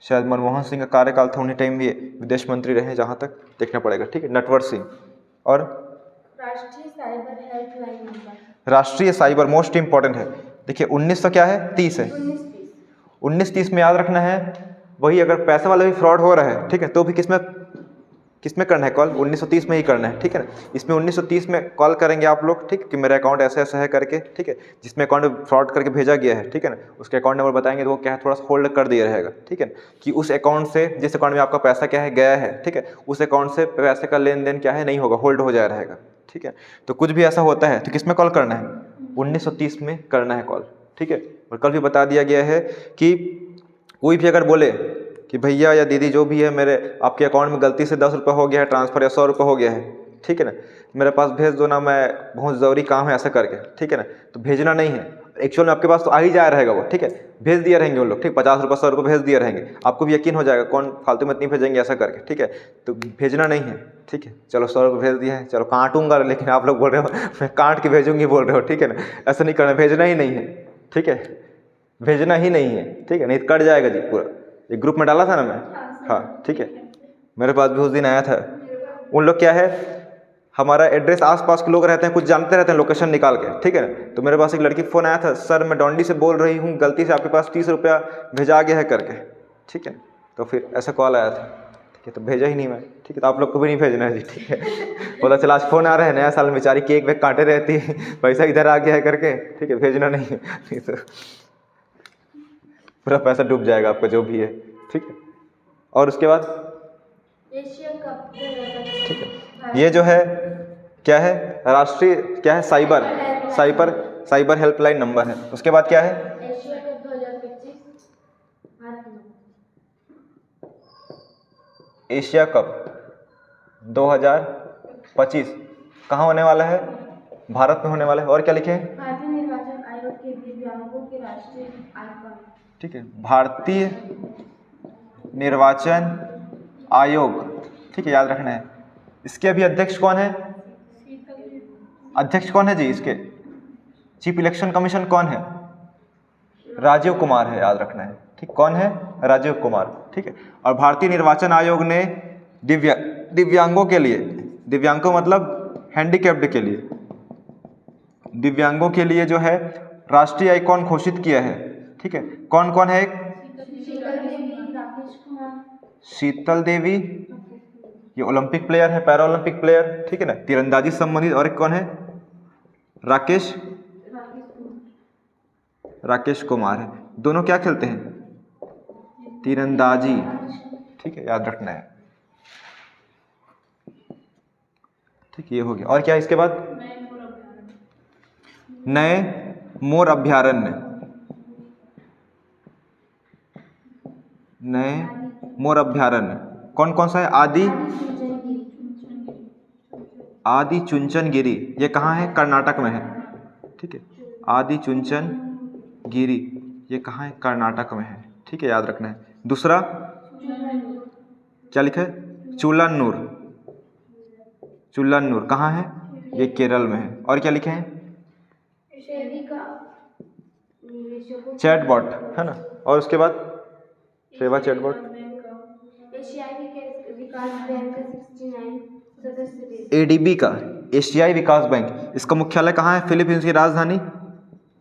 S1: शायद मनमोहन सिंह का कार्यकाल था उन्हीं टाइम भी विदेश मंत्री रहे, जहाँ तक देखना पड़ेगा, ठीक है, नटवर सिंह। और राष्ट्रीय साइबर मोस्ट इंपॉर्टेंट है, देखिए 1900 क्या है, 30 है, 1930 में याद रखना है, वही अगर पैसे वाला भी फ्रॉड हो रहा है, ठीक है, तो भी किसमें करना है कॉल, 1930 में ही करना है, ठीक है ना। इसमें 1930 में कॉल करेंगे आप लोग, ठीक, कि मेरा अकाउंट ऐसा ऐसा है करके, ठीक है, जिसमें अकाउंट में फ्रॉड करके भेजा गया है, ठीक है ना, उसके अकाउंट नंबर बताएंगे तो वो क्या है, थोड़ा सा होल्ड कर दिया रहेगा, ठीक है, कि उस अकाउंट से, जिस अकाउंट में आपका पैसा क्या है गया है, ठीक है, उस अकाउंट से पैसे का लेन देन क्या है नहीं होगा, होल्ड हो जाया रहेगा, ठीक है। तो कुछ भी ऐसा होता है तो किस में कॉल करना है, 1930 में करना है कॉल, ठीक है। और कल भी बता दिया गया है कि कोई भी अगर बोले कि भैया या दीदी जो भी है, मेरे आपके अकाउंट में गलती से 10 रुपये हो गया है ट्रांसफ़र, या 100 रुपये हो गया है, ठीक है ना, मेरे पास भेज दो ना, मैं बहुत ज़रूरी काम है ऐसा करके, ठीक है ना, तो भेजना नहीं है, एक्चुअल में आपके पास तो आ ही जाया रहेगा वो, ठीक है, भेज दिए रहेंगे उन लोग, ठीक, 50 रुपये 100 रुपये भेज दिए रहेंगे, आपको भी यकीन हो जाएगा कौन फालतू में इतनी भेजेंगे ऐसा करके, ठीक है, तो भेजना नहीं है, ठीक है। चलो 100 रुपये भेज दिए हैं, चलो काटूंगा, लेकिन आप लोग बोल रहे हो मैं काट के भेजूंगी बोल रहे हो, ठीक है ना, ऐसा नहीं करना, भेजना ही नहीं है, ठीक है, भेजना ही नहीं है, ठीक है, नहीं कट जाएगा जी पूरा। एक ग्रुप में डाला था ना मैं, हाँ, ठीक है, मेरे पास भी उस दिन आया था, उन लोग क्या है, हमारा एड्रेस आसपास के लोग रहते हैं, कुछ जानते रहते हैं लोकेशन निकाल के, ठीक है ना, तो मेरे पास एक लड़की फ़ोन आया था, सर मैं डोंडी से बोल रही हूँ, गलती से आपके पास 30 रुपया भेजा गया है करके, ठीक है, तो फिर ऐसा कॉल आया था, ठीक है, तो भेजा ही नहीं मैं, ठीक है, तो आप लोग को भी नहीं भेजना है जी, ठीक है। पता चला आज फ़ोन आ रहा है, नया साल में बेचारी केक वेक काटे रहती है, पैसा इधर आ गया है करके, ठीक है, भेजना नहीं है, नहीं तो पूरा पैसा डूब जाएगा आपका जो भी है, ठीक है। और उसके बाद
S2: एशिया कप,
S1: ठीक है, ये जो है क्या है, राष्ट्रीय क्या है, साइबर हेल्पलाइन नंबर है। उसके बाद क्या है,
S2: एशिया कप 2025
S1: एशिया कप 2025 कहाँ होने वाला है, भारत में होने वाला है। और क्या लिखे हैं,
S2: भारतीय निर्वाचन आयोग के दिव्यांगों के राष्ट्रीय आइकॉन,
S1: ठीक है, भारतीय निर्वाचन आयोग, ठीक है, याद रखना है, इसके अभी अध्यक्ष कौन है? अध्यक्ष कौन है जी इसके? चीफ इलेक्शन कमीशन कौन है? राजीव कुमार है, याद रखना है। ठीक, कौन है? राजीव कुमार। ठीक है। और भारतीय निर्वाचन आयोग ने दिव्यांगों के लिए, दिव्यांगों मतलब हैंडीकैप्ड के लिए, दिव्यांगों के लिए जो है राष्ट्रीय आइकॉन घोषित किया है। ठीक है। कौन कौन है? शीतल देवी, ये ओलंपिक प्लेयर है, पैरा ओलंपिक प्लेयर। ठीक है ना, तीरंदाजी संबंधित। और एक कौन है? राकेश कुमार है। दोनों क्या खेलते हैं? तीरंदाजी। ठीक है, याद रखना है। ठीक, ये हो गया। और क्या इसके बाद? नए मोर अभ्यारण्य, नए मोर अभ्यारण्य कौन कौन सा है? आदि चुंचनगिरी, ये कहाँ है? कर्नाटक में है। ठीक है, आदि चुंचनगिरी ये कहाँ है? कर्नाटक में है। ठीक है, याद रखना है। दूसरा क्या लिखा है? चुल्लन्नूर कहाँ है? ये केरल में है। और क्या लिखे हैं? चैटबॉट है ना। और उसके बाद सेवा चैटबॉट, एडीबी का, एशियाई विकास बैंक। इसका मुख्यालय कहाँ है? फिलीपींस की राजधानी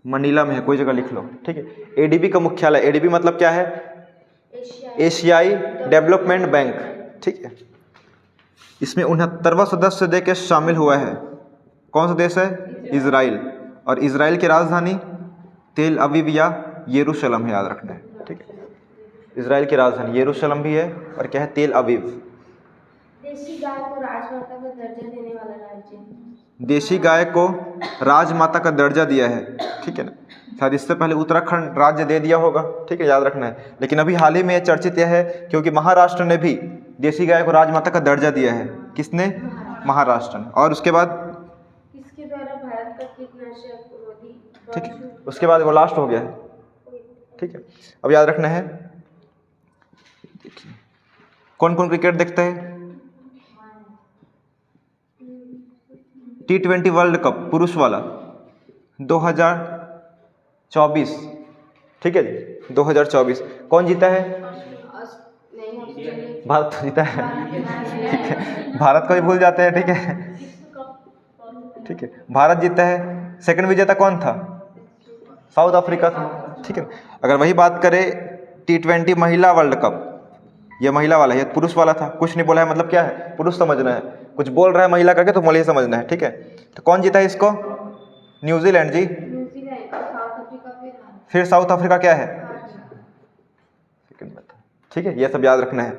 S1: मनीला में है। कोई जगह लिख लो। ठीक है, एडीबी का मुख्यालय, एडीबी मतलब क्या है? एशियाई डेवलपमेंट बैंक। ठीक है, इसमें 69वां सदस्य देश शामिल हुआ है। कौन सा देश है? इजराइल। और इजराइल की राजधानी तेल अवीव या यरूशलेम है, याद रखना है। ठीक है, इजराइल की राजधानी यरूशलेम भी है और क्या है? तेल अवीव।
S2: देशी गाय को राजमाता का दर्जा देने वाला राज्य,
S1: देशी गाय को राजमाता का दर्जा दिया है। ठीक है ना, शायद इससे पहले उत्तराखंड राज्य दे दिया होगा। ठीक है, याद रखना है। लेकिन अभी हाल ही में चर्चित यह है क्योंकि महाराष्ट्र ने भी देशी गाय को राजमाता का दर्जा दिया है। किसने? महाराष्ट्र ने। और उसके बाद
S2: इसके द्वारा भारत का कीटनाशक रोधी,
S1: ठीक है, उसके बाद वो लास्ट हो गया है। ठीक है, अब याद रखना है। देखिए कौन कौन क्रिकेट देखता है? T20 वर्ल्ड कप पुरुष वाला 2024। ठीक है जी, 2024 कौन जीता है? भारत जीता है। ठीक है, भारत को भी भूल जाते हैं। ठीक है, ठीक है, भारत जीता है। सेकंड विजेता कौन था? साउथ अफ्रीका था। ठीक है, अगर वही बात करें T20 महिला वर्ल्ड कप, ये महिला वाला है, ये पुरुष वाला था। कुछ नहीं बोला है, मतलब क्या है? पुरुष समझना है। कुछ बोल रहा है महिला करके तो महिला समझना है। ठीक है, तो कौन जीता है इसको? न्यूजीलैंड जी। फिर साउथ अफ्रीका क्या है? ठीक है, ये सब याद रखना है।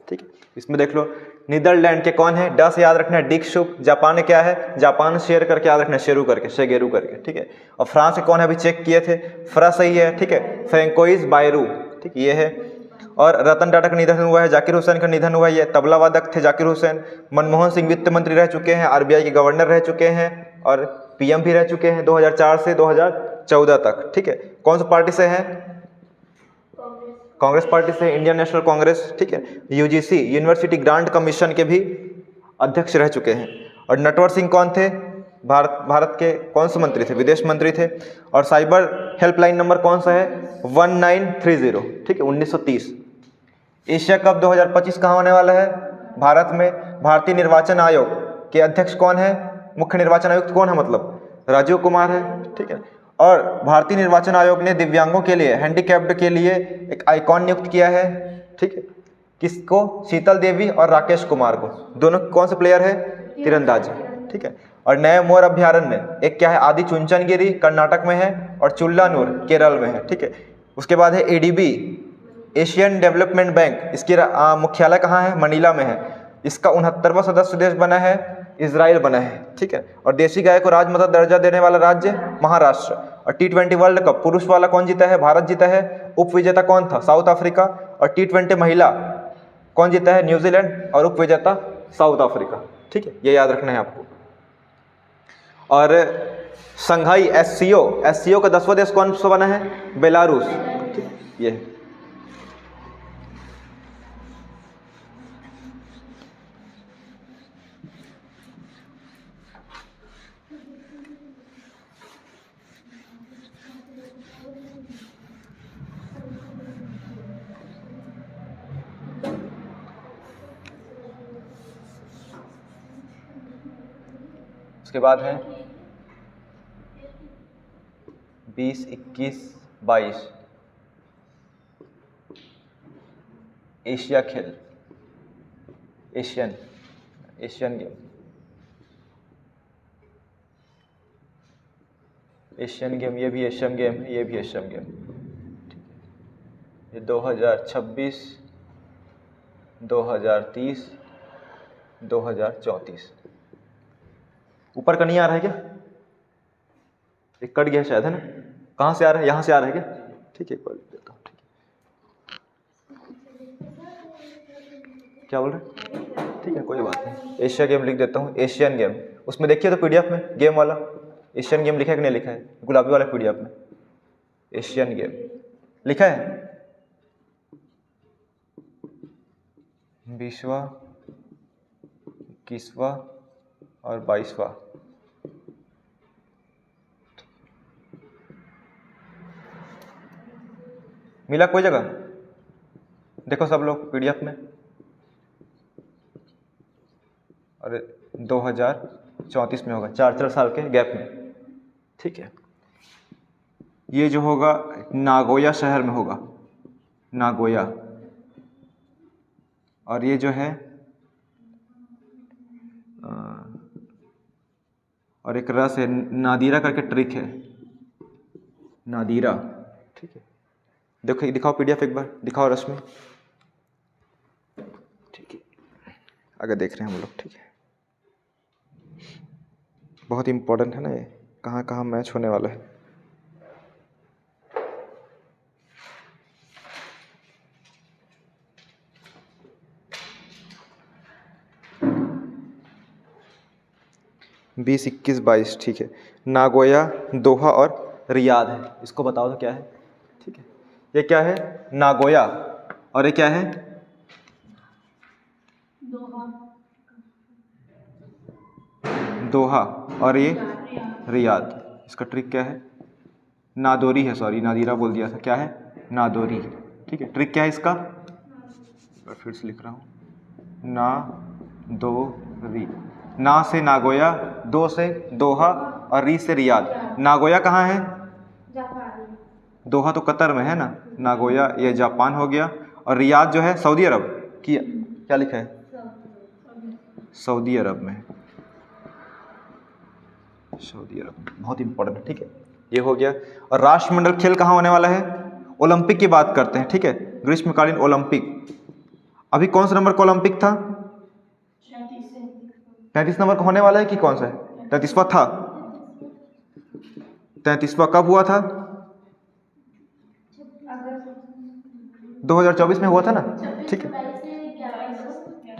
S1: ठीक है, इसमें देख लो नीदरलैंड के कौन है? डस याद रखना है, डिक शुक। जापान क्या है? जापान शेर करके याद रखना है, शेरू करके, शेगेरू करके। ठीक है, और फ्रांस के कौन है? अभी चेक किए थे, फ्रांस सही है। ठीक है, फ्रैंकोइस बायरू। ठीक, ये है। और रतन टाटा का निधन हुआ है, जाकिर हुसैन का निधन हुआ है। ये तबला वादक थे जाकिर हुसैन। मनमोहन सिंह वित्त मंत्री रह चुके हैं, आरबीआई के गवर्नर रह चुके हैं और पीएम भी रह चुके हैं 2004 से 2014 तक। ठीक है, कौन सी पार्टी से हैं? कांग्रेस पार्टी से, इंडियन नेशनल कांग्रेस। ठीक है, यूजीसी यूनिवर्सिटी ग्रांट कमीशन के भी अध्यक्ष रह चुके हैं। और नटवर सिंह कौन थे? भारत के कौन से मंत्री थे? विदेश मंत्री थे। और साइबर हेल्पलाइन नंबर कौन सा है? 1930। ठीक है, 1930। एशिया कप 2025 कहाँ होने वाला है? भारत में। भारतीय निर्वाचन आयोग के अध्यक्ष कौन है? मुख्य निर्वाचन आयुक्त कौन है? मतलब राजीव कुमार है। ठीक है, और भारतीय निर्वाचन आयोग ने दिव्यांगों के लिए, हैंडीकैप्ड के लिए एक आइकॉन नियुक्त किया है। ठीक है, किसको? शीतल देवी और राकेश कुमार को। दोनों कौन से प्लेयर है? तीरंदाजी। ठीक है, और नए मोर अभ्यारण्य, एक क्या है? आदि चुंचनगिरी कर्नाटक में है और चुल्लानूर केरल में है। ठीक है, उसके बाद है एडीबी, एशियन डेवलपमेंट बैंक। इसकी मुख्यालय कहाँ है? मनीला में है। इसका 69वां सदस्य देश बना है, इजराइल बना है। ठीक है, और देशी गाय को राजमाता दर्जा देने वाला राज्य महाराष्ट्र। और T20 वर्ल्ड कप पुरुष वाला कौन जीता है? भारत जीता है। उप विजेता कौन था? South Africa. और T20 महिला कौन जीता है? न्यूजीलैंड। और उप विजेता साउथ अफ्रीका। ठीक है, ये याद रखना है आपको। और संघाई एससीओ का 10वां देश कौन सा बना है? बेलारूस। ठीक, ये उसके बाद है 20, 21, 22 एशिया खेल, एशियन गेम, ये भी एशियन गेम है, ये भी एशियन गेम। ठीक है, ये 2026, 2030, 2034। ऊपर का नहीं आ रहा है क्या? एक कट गया शायद, है ना? कहाँ से आ रहा है? यहाँ से आ रहा है क्या? ठीक है, एक बार लिख देता हूँ। ठीक है, क्या बोल रहे हैं? ठीक है, कोई बात नहीं, एशिया गेम लिख देता हूँ, एशियन गेम। उसमें देखिए तो पीडीएफ में गेम वाला एशियन गेम लिखा है कि नहीं लिखा है? गुलाबी वाला पीडीएफ में एशियन गेम लिखा है। 20वां, 21वां और 22वां। मिला कोई जगह? देखो सब लोग पीडीएफ में। और 2034 में होगा, 4 साल के गैप में। ठीक है, ये जो होगा नागोया शहर में होगा, नागोया। और ये जो है और एक रस है, नादीरा करके ट्रिक है, नादीरा। ठीक है, देखो दिखाओ पीडीएफ एक बार, दिखाओ रश्मि। ठीक है, आगे देख रहे हैं हम लोग। ठीक है, बहुत इम्पोर्टेंट है ना ये, कहाँ कहाँ मैच होने वाला है। बीस, 21, 22। ठीक है, नागोया, दोहा और रियाद है। इसको बताओ तो क्या है? ठीक है, ये क्या है? नागोया। और ये क्या है? दोहा। और ये रियाद। इसका ट्रिक क्या है? नादोरी है, सॉरी नादीरा बोल दिया था। क्या है? नादोरी। ठीक है, ट्रिक क्या है इसका? फिर से लिख रहा हूँ, ना दो री। ना से नागोया, दो से दोहा और री से रियाद। नागोया कहाँ है? दोहा तो कतर में है ना, नागोया ये जापान हो गया। और रियाद जो है सऊदी अरब की, क्या लिखा है? सऊदी अरब में, सऊदी अरब में, बहुत इंपॉर्टेंट है। ठीक है, ये हो गया। और राष्ट्रमंडल खेल कहाँ होने वाला है? ओलंपिक की बात करते हैं। ठीक है, ग्रीष्मकालीन ओलंपिक। अभी कौन सा नंबर का ओलंपिक था? 33 नंबर का होने वाला है कि कौन सा है? 33वां था। 33वां कब हुआ था? 2024 में हुआ था ना। ठीक है,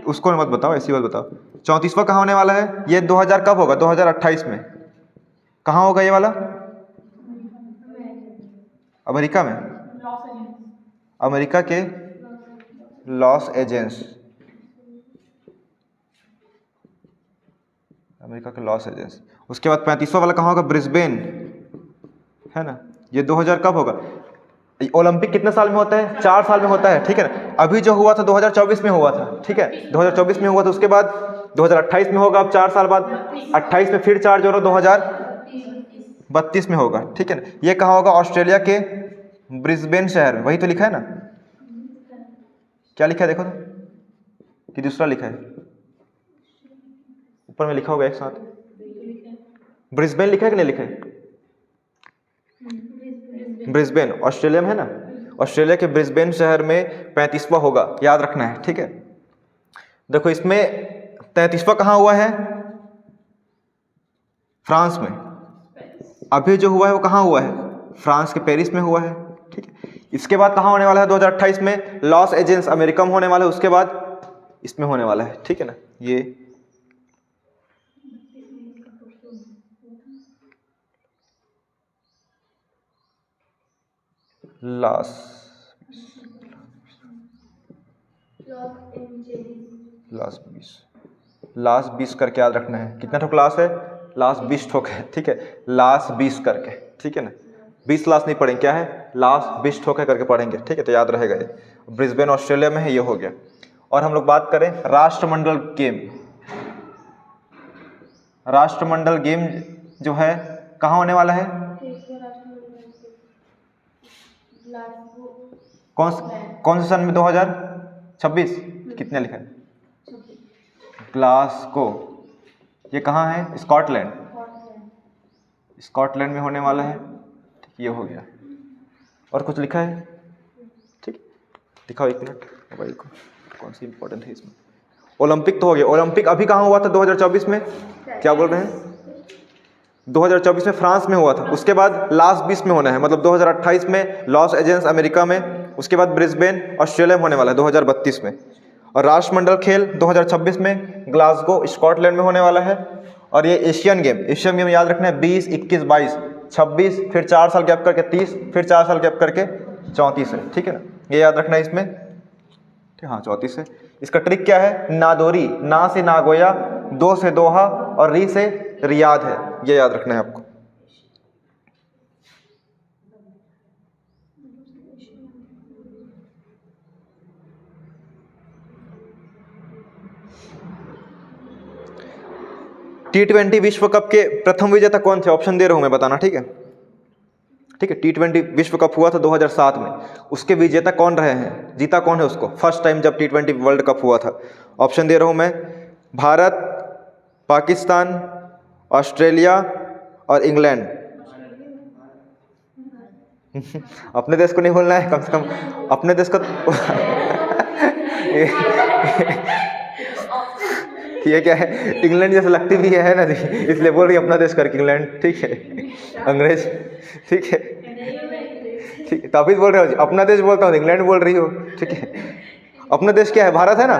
S1: उसको मत बताओ, ऐसी बात बताओ। 34वां कहाँ होने वाला है? ये 2000 कब होगा? 2028 में। कहाँ होगा ये वाला? अमेरिका में, अमेरिका के लॉस एंजल्स, अमेरिका के लॉस एंजल्स। उसके बाद 35वां वाला कहाँ होगा? ब्रिस्बेन, है ना। ये 2000 कब होगा? ओलंपिक कितने साल में होता है? 4 साल में होता है। ठीक है ना, अभी जो हुआ था 2024 में हुआ था। ठीक है, 2024 में हुआ था, उसके बाद 2028 में होगा। अब 4 साल बाद 28 में फिर 4 जोड़ो, 2032 में होगा। ठीक है ना, ये कहाँ होगा? ऑस्ट्रेलिया के ब्रिस्बेन शहर में। वही तो लिखा है ना, क्या लिखा है देखो तो, कि दूसरा लिखा है? ऊपर में लिखा होगा एक साथ, ब्रिस्बेन लिखा है कि नहीं लिखा है? ब्रिस्बेन ऑस्ट्रेलिया में है ना, ऑस्ट्रेलिया के ब्रिस्बेन शहर में 35वां होगा, याद रखना है। ठीक है, देखो इसमें 33वां कहाँ हुआ है? फ्रांस में। अभी जो हुआ है वो कहाँ हुआ है? फ्रांस के पेरिस में हुआ है। ठीक है, इसके बाद कहाँ होने वाला है? 2028 में लॉस एंजल्स अमेरिका में होने वाला है, उसके बाद इसमें होने वाला है। ठीक है ना, ये लॉस लास्ट 20 करके याद रखना है। कितना ठो क्लास है? लास्ट 20 ठोक है। ठीक है, लास्ट 20 करके। ठीक है ना, 20 लास्ट नहीं पढ़ेंगे, क्या है? लास्ट 20 ठोके करके पढ़ेंगे। ठीक है, तो याद रहेगा ये। ब्रिस्बेन ऑस्ट्रेलिया में है, ये हो गया। और हम लोग बात करें राष्ट्रमंडल गेम, राष्ट्रमंडल गेम जो है कहाँ होने वाला है? कौन से सन में? 2026? कितने लिखा है? ग्लासगो। ये कहाँ है? स्कॉटलैंड। स्कॉटलैंड में होने वाला है। ठीक, ये हो गया। और कुछ लिखा है? ठीक, दिखाओ एक मिनट मोबाइल को, कौन सी इंपॉर्टेंट है इसमें। ओलंपिक तो हो गया। ओलंपिक अभी कहाँ हुआ था 2024 में? क्या बोल रहे हैं? 2024 में फ्रांस में हुआ था। उसके बाद लास्ट 20 में होना है, मतलब 2028 में लॉस एंजल्स अमेरिका में, उसके बाद ब्रिस्बेन ऑस्ट्रेलिया में होने वाला है 2032 में। और राष्ट्रमंडल खेल 2026 में ग्लासगो स्कॉटलैंड में होने वाला है। और ये एशियन गेम याद रखना है 20, 21, 22, 26, फिर 4 साल गैप करके 30, फिर 4 साल गैप करके 34 है। ठीक है ना, ये याद रखना है इसमें। हाँ 34 है। इसका ट्रिक क्या है? नादोरी, ना से नागोया, दो से दोहा और री से रियाद है, ये याद रखना है आपको। T20 विश्व कप के प्रथम विजेता कौन थे? ऑप्शन दे रहा हूं मैं, बताना। ठीक है, ठीक है। T20 विश्व कप हुआ था 2007 में, उसके विजेता कौन रहे हैं? जीता कौन है उसको? फर्स्ट टाइम जब T20 वर्ल्ड कप हुआ था। ऑप्शन दे रहा हूं मैं, भारत, पाकिस्तान, ऑस्ट्रेलिया और इंग्लैंड। अपने देश को नहीं बोलना है, कम से कम अपने देश को ये क्या है? इंग्लैंड जैसे लगती भी है ना जी, इसलिए बोल रही अपना देश करके इंग्लैंड। ठीक है, अंग्रेज। ठीक है, ठीक है, तो अभी बोल रहे हो जी अपना देश, बोलता हूँ इंग्लैंड बोल रही हो। ठीक है, अपना देश क्या है? भारत है ना।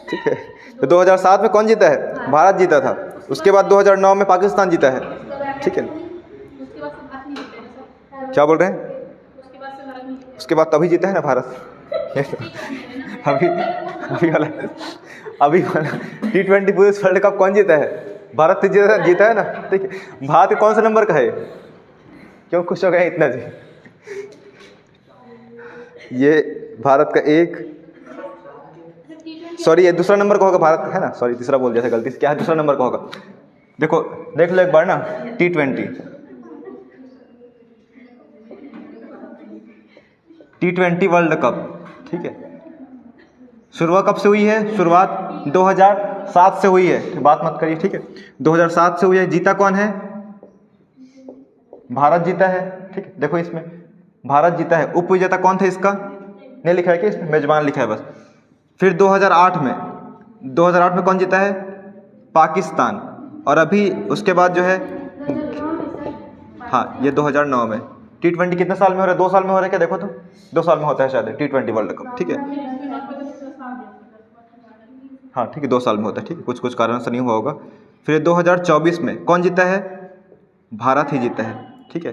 S1: ठीक है, तो 2007 में कौन जीता है? भारत जीता था। उसके बाद 2009 में पाकिस्तान जीता है। ठीक है, क्या बोल रहे हैं? उसके बाद तभी जीता है ना भारत। अभी अभी वाला T20 पुरुष वर्ल्ड कप कौन जीता है? भारत जीता है ना। ठीक है, भारत कौन सा नंबर का है? क्यों खुश हो गए इतना जी? ये भारत का सॉरी ये दूसरा नंबर का होगा, भारत है ना। सॉरी तीसरा बोल दिया था गलती से। क्या है? दूसरा नंबर का होगा। देखो देख लो एक बार ना, T20 वर्ल्ड कप। ठीक है, शुरुआत कब से हुई है? शुरुआत 2007 से हुई है। बात मत करिए। ठीक है, 2007 से हुई है। जीता कौन है? भारत जीता है। ठीक है, देखो इसमें भारत जीता है। उप विजेता कौन थे इसका? नहीं लिखा है कि इसमें मेजबान लिखा है बस। फिर 2008 में कौन जीता है? पाकिस्तान। और अभी उसके बाद जो है, हाँ ये 2009 में। T20 कितने साल में हो रहा है? 2 साल में हो रहा है क्या? देखो तो 2 साल में होता है शायद T20 वर्ल्ड कप। ठीक है, हाँ ठीक है, 2 साल में होता है। ठीक है, कुछ कुछ कारण से नहीं हुआ होगा। फिर 2024 में कौन जीता है? भारत ही जीता है। ठीक है,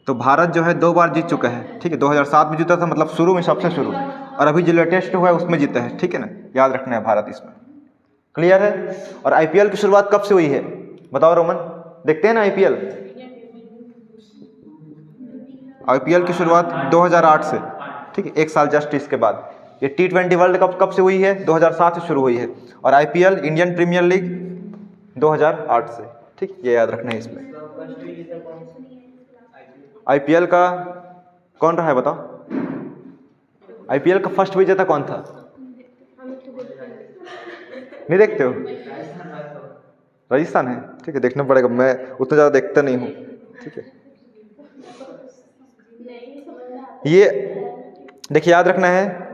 S1: तो भारत जो है 2 बार जीत चुका है। ठीक है, 2007 में जीता था, मतलब शुरू में, सबसे शुरू। और अभी जो लेटेस्ट हुआ है उसमें जीता है। ठीक है ना, याद रखना है भारत इसमें। क्लियर है? और IPL की शुरुआत कब से हुई है? बताओ रोमन, देखते हैं ना IPL की शुरुआत 2008 से। ठीक है, 1 साल जस्ट इसके बाद। ये T20 वर्ल्ड कप कब से हुई है? 2007 से शुरू हुई है। और IPL इंडियन प्रीमियर लीग 2008 से। ठीक, ये याद रखना है इसमें। IPL का कौन रहा है बताओ? IPL का फर्स्ट विजेता कौन था? नहीं देखते हो? राजस्थान है। ठीक है, देखना पड़ेगा, मैं उतना ज़्यादा देखता नहीं हूँ। ठीक है, ये देखिए याद रखना है,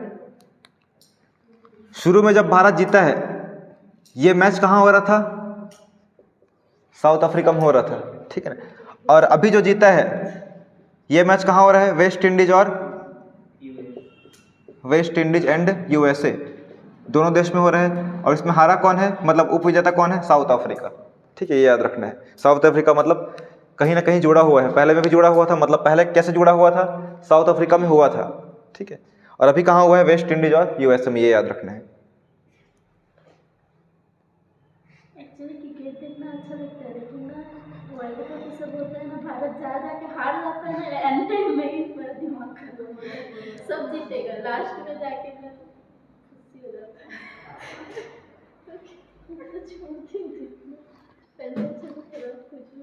S1: शुरू में जब भारत जीता है, ये मैच कहाँ हो रहा था? साउथ अफ्रीका में हो रहा था। ठीक है ना, और अभी जो जीता है ये मैच कहाँ हो रहा है? वेस्ट इंडीज एंड USA, दोनों देश में हो रहा है। और इसमें हारा कौन है? मतलब उप विजेता कौन है? South Africa. ठीक है, ये याद रखना है। साउथ अफ्रीका मतलब कहीं ना कहीं जुड़ा हुआ है, पहले में भी जुड़ा हुआ था। मतलब पहले कैसे जुड़ा हुआ था? साउथ अफ्रीका में हुआ था। ठीक है, और अभी कहाँ हुआ है? वेस्ट इंडीज और USA में, ये याद रखना है।
S2: एक्चुअली क्रिकेट देखना अच्छा लगता है, लेकिन ना वर्ल्ड कप सब होता है ना, भारत जा जाके हार जाता है ना, एंड टाइम में ही मेरा दिमाग खत्म हो जाता है। सब जीतेगा, लास्ट में जाके ना खुशी हो जाता है। तो छोड़ती हूँ देखना, पहले अच्छा तो फिर कुछ भी